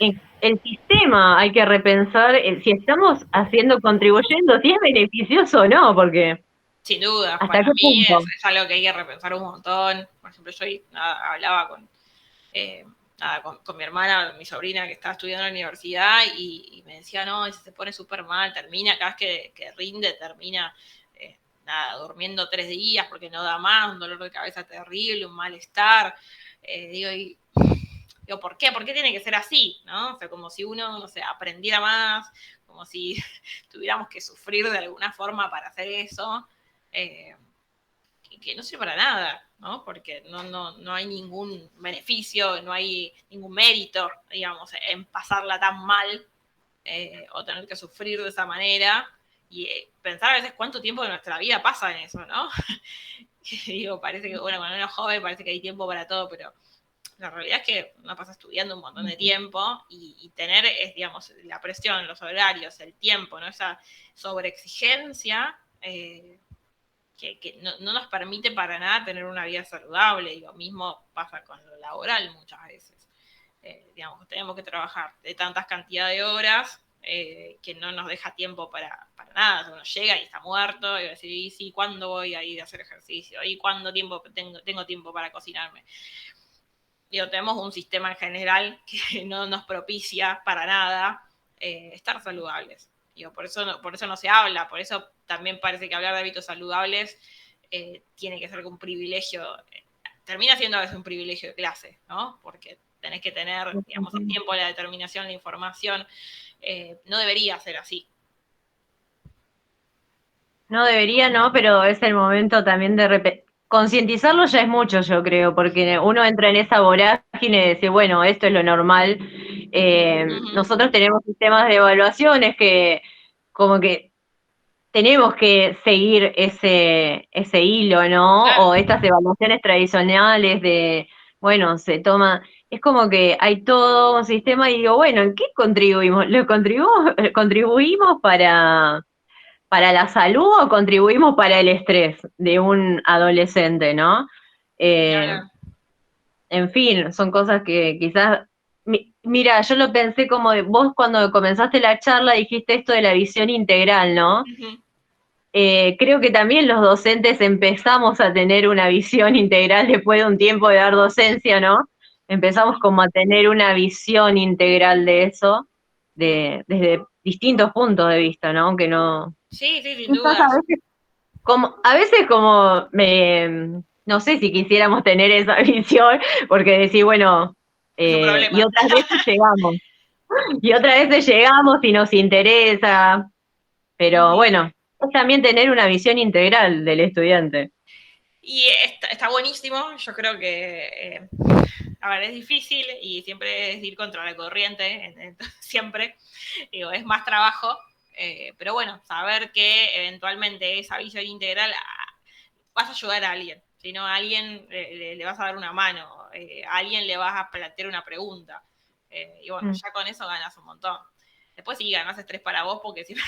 en el sistema, hay que repensar si estamos contribuyendo, si es beneficioso o no, porque Sin duda, ¿hasta para qué mí punto? es algo que hay que repensar un montón. Por ejemplo, yo hablaba con mi hermana, mi sobrina que estaba estudiando en la universidad y me decía, no, se pone súper mal, termina, cada vez que rinde, termina durmiendo 3 días porque no da más, un dolor de cabeza terrible, un malestar. Digo, ¿por qué? ¿Por qué tiene que ser así? ¿No? O sea, como si uno, no sé, aprendiera más, como si tuviéramos que sufrir de alguna forma para hacer eso, que no sirve para nada, ¿no? Porque no hay ningún beneficio, no hay ningún mérito, digamos, en pasarla tan mal o tener que sufrir de esa manera. Y pensar a veces cuánto tiempo de nuestra vida pasa en eso, ¿no? Digo, parece que, bueno, cuando uno es joven parece que hay tiempo para todo, pero la realidad es que uno pasa estudiando un montón de tiempo y tener, digamos, la presión, los horarios, el tiempo, ¿no? Esa sobreexigencia que no nos permite para nada tener una vida saludable. Y lo mismo pasa con lo laboral muchas veces. Digamos, tenemos que trabajar de tantas cantidades de horas que no nos deja tiempo para nada. Uno llega y está muerto y va a decir, ¿y sí, cuándo voy a ir a hacer ejercicio? ¿Y cuándo tengo tiempo para cocinarme? Digo, tenemos un sistema en general que no nos propicia para nada estar saludables. Digo, por eso no se habla, por eso también parece que hablar de hábitos saludables tiene que ser un privilegio, termina siendo a veces un privilegio de clase, ¿no? Porque tenés que tener, digamos, el tiempo, la determinación, la información. No debería ser así. No debería, no, pero es el momento también de concientizarlo ya es mucho, yo creo, porque uno entra en esa vorágine de decir, bueno, esto es lo normal. Nosotros tenemos sistemas de evaluaciones que como que tenemos que seguir ese hilo, ¿no? Claro. O estas evaluaciones tradicionales de, bueno, se toma, es como que hay todo un sistema y digo, bueno, ¿en qué contribuimos? ¿Lo contribuimos para la salud o contribuimos para el estrés de un adolescente, ¿no? Eh, Claro. en fin, son cosas que quizás... Mira, yo lo pensé como vos cuando comenzaste la charla dijiste esto de la visión integral, ¿no? Ujú. Creo que también los docentes empezamos a tener una visión integral después de un tiempo de dar docencia, ¿no? Empezamos como a tener una visión integral de eso, desde distintos puntos de vista, ¿no? Que no, Sí, sí, sin quizás dudas. a veces como no sé si quisiéramos tener esa visión, porque decir, bueno, Es un y problema. otras veces llegamos y nos interesa, pero bueno, es también tener una visión integral del estudiante. Y está buenísimo, yo creo que, a ver, es difícil y siempre es ir contra la corriente, siempre, digo, es más trabajo, pero bueno, saber que eventualmente esa visión integral vas a ayudar a alguien, si no a alguien le vas a dar una mano, a alguien le vas a plantear una pregunta, y bueno, ya con eso ganas un montón. Después sí, ganas estrés para vos porque siempre,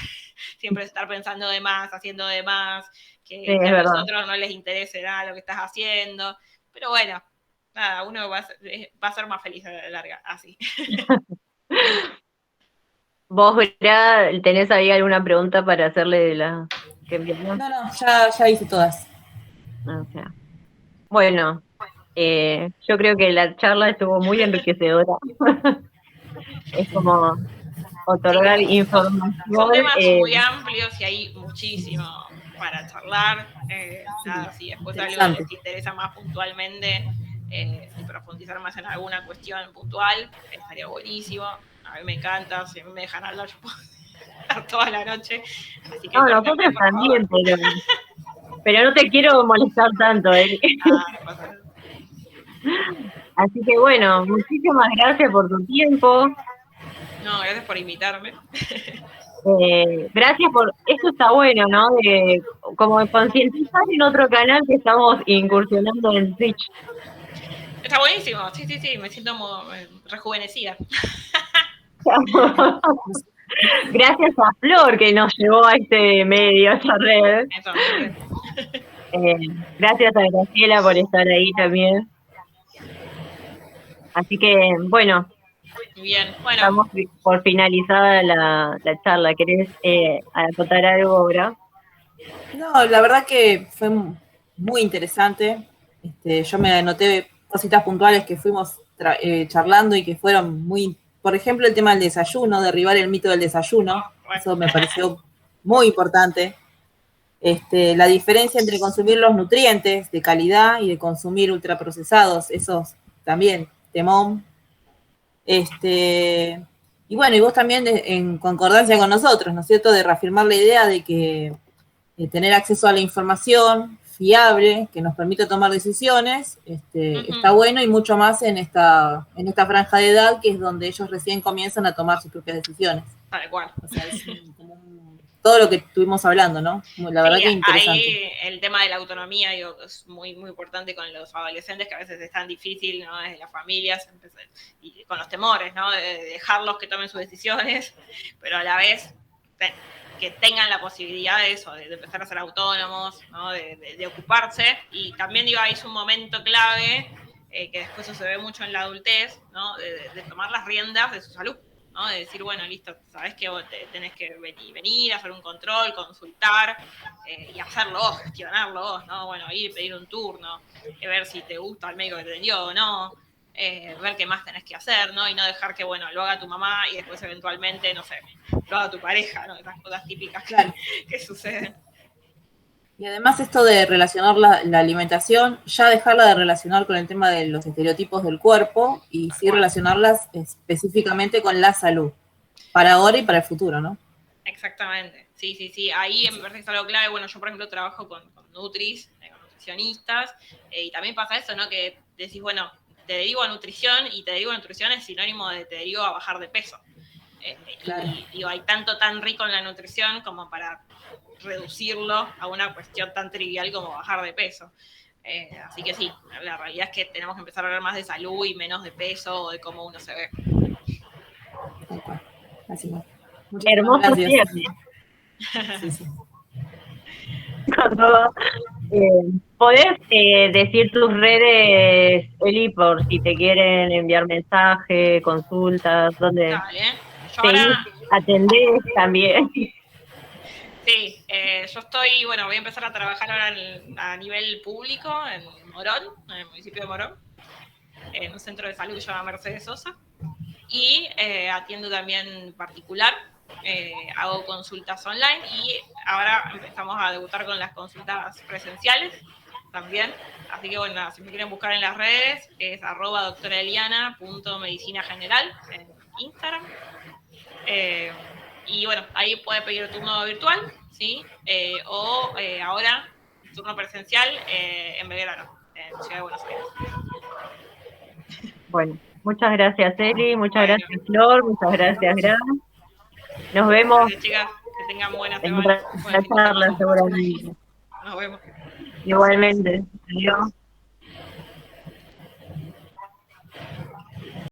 siempre estar pensando de más, haciendo de más, Sí, que es a los verdad. otros no les interese nada lo que estás haciendo. Pero bueno, nada, uno va a ser más feliz a la larga, así. ¿Vos, Gra, tenés ahí alguna pregunta para hacerle de la que envió? No, no, ya hice todas. O sea, bueno, yo creo que la charla estuvo muy enriquecedora. Es como Sí, otorgar son información. temas muy amplios y hay muchísimo para charlar. Nada, si después algo Interesante. les interesa más puntualmente y profundizar más en alguna cuestión puntual, estaría buenísimo. A mí me encanta, si a mí me dejan hablar, yo puedo hablar toda la noche. Así que No, córtenme, nosotros por favor. también, pero no te quiero molestar tanto, Ah, no pasa nada. Así que bueno, muchísimas gracias por tu tiempo. No, gracias por invitarme. Gracias por, esto está bueno, ¿no? De como concientizar en otro canal que estamos incursionando en Twitch. Está buenísimo, sí, sí, sí, me siento rejuvenecida. Gracias a Flor que nos llevó a este medio, a esta red. Eso, muy bien. Gracias a Graciela por estar ahí también. Así que, bueno, Bien, bueno, estamos por finalizada la charla. ¿Querés acotar algo ahora? No, la verdad que fue muy interesante. Yo me anoté cositas puntuales que fuimos charlando y que fueron muy, por ejemplo, el tema del desayuno, derribar el mito del desayuno. bueno. Eso me pareció muy importante. La diferencia entre consumir los nutrientes de calidad y de consumir ultraprocesados, esos también, temón. Y bueno, y vos también en concordancia con nosotros, ¿no es cierto?, de reafirmar la idea de que tener acceso a la información fiable que nos permite tomar decisiones, está bueno y mucho más en esta franja de edad que es donde ellos recién comienzan a tomar sus propias decisiones. Tal cual. O sea, es todo lo que estuvimos hablando, ¿no? La verdad Sí, que interesante. ahí el tema de la autonomía digo, es muy, muy importante con los adolescentes, que a veces es tan difícil, ¿no? Desde las familias, y con los temores, ¿no? De dejarlos que tomen sus decisiones, pero a la vez que tengan la posibilidad de eso, de empezar a ser autónomos, ¿no? De ocuparse. Y también digo, ahí es un momento clave, que después eso se ve mucho en la adultez, ¿no? De tomar las riendas de su salud. ¿No? De decir, bueno, listo, sabes que vos tenés que venir, hacer un control, consultar y hacerlo vos, gestionarlo vos, ¿no? Bueno, ir, pedir un turno, ver si te gusta el médico que te atendió o no, ver qué más tenés que hacer, ¿no? Y no dejar que, bueno, lo haga tu mamá y después eventualmente, no sé, lo haga tu pareja, ¿no? Esas cosas típicas Claro. que suceden. Y además esto de relacionar la alimentación, ya dejarla de relacionar con el tema de los estereotipos del cuerpo y sí relacionarlas específicamente con la salud, para ahora y para el futuro, ¿no? Exactamente, sí, sí, sí. Ahí me parece que es algo clave. Bueno, yo por ejemplo trabajo con nutris, con nutricionistas, y también pasa eso, ¿no? Que decís, bueno, te derivo a nutrición y te derivo a nutrición es sinónimo de te derivo a bajar de peso. Claro. Y digo, hay tanto tan rico en la nutrición como para reducirlo a una cuestión tan trivial como bajar de peso. Así que sí, la realidad es que tenemos que empezar a hablar más de salud y menos de peso o de cómo uno se ve. Tal cual. Así es. Muchísimas Hermoso gracias. cierre. Sí, sí. Con todo. ¿Podés decir tus redes, Eli, por si te quieren enviar mensaje, consultas, dónde Dale. Yo seguís, ahora, atendés también? sí, yo estoy, bueno, voy a empezar a trabajar ahora a nivel público en Morón, en el municipio de Morón, en un centro de salud que se llama Mercedes Sosa. Y atiendo también particular, hago consultas online y ahora empezamos a debutar con las consultas presenciales también. Así que bueno, si me quieren buscar en las redes es @doctoraeliana.medicinageneral en Instagram. Y bueno, ahí puede pedir turno virtual, ¿sí? O ahora turno presencial en Belgrano, en Ciudad de Buenos Aires. Bueno, muchas gracias, Eli, muchas Bueno. gracias, Flor, muchas gracias, Gran. Nos vemos Gracias, chicas. Que tengan buena en semana. otra charla, seguramente. Nos vemos. Igualmente. Adiós.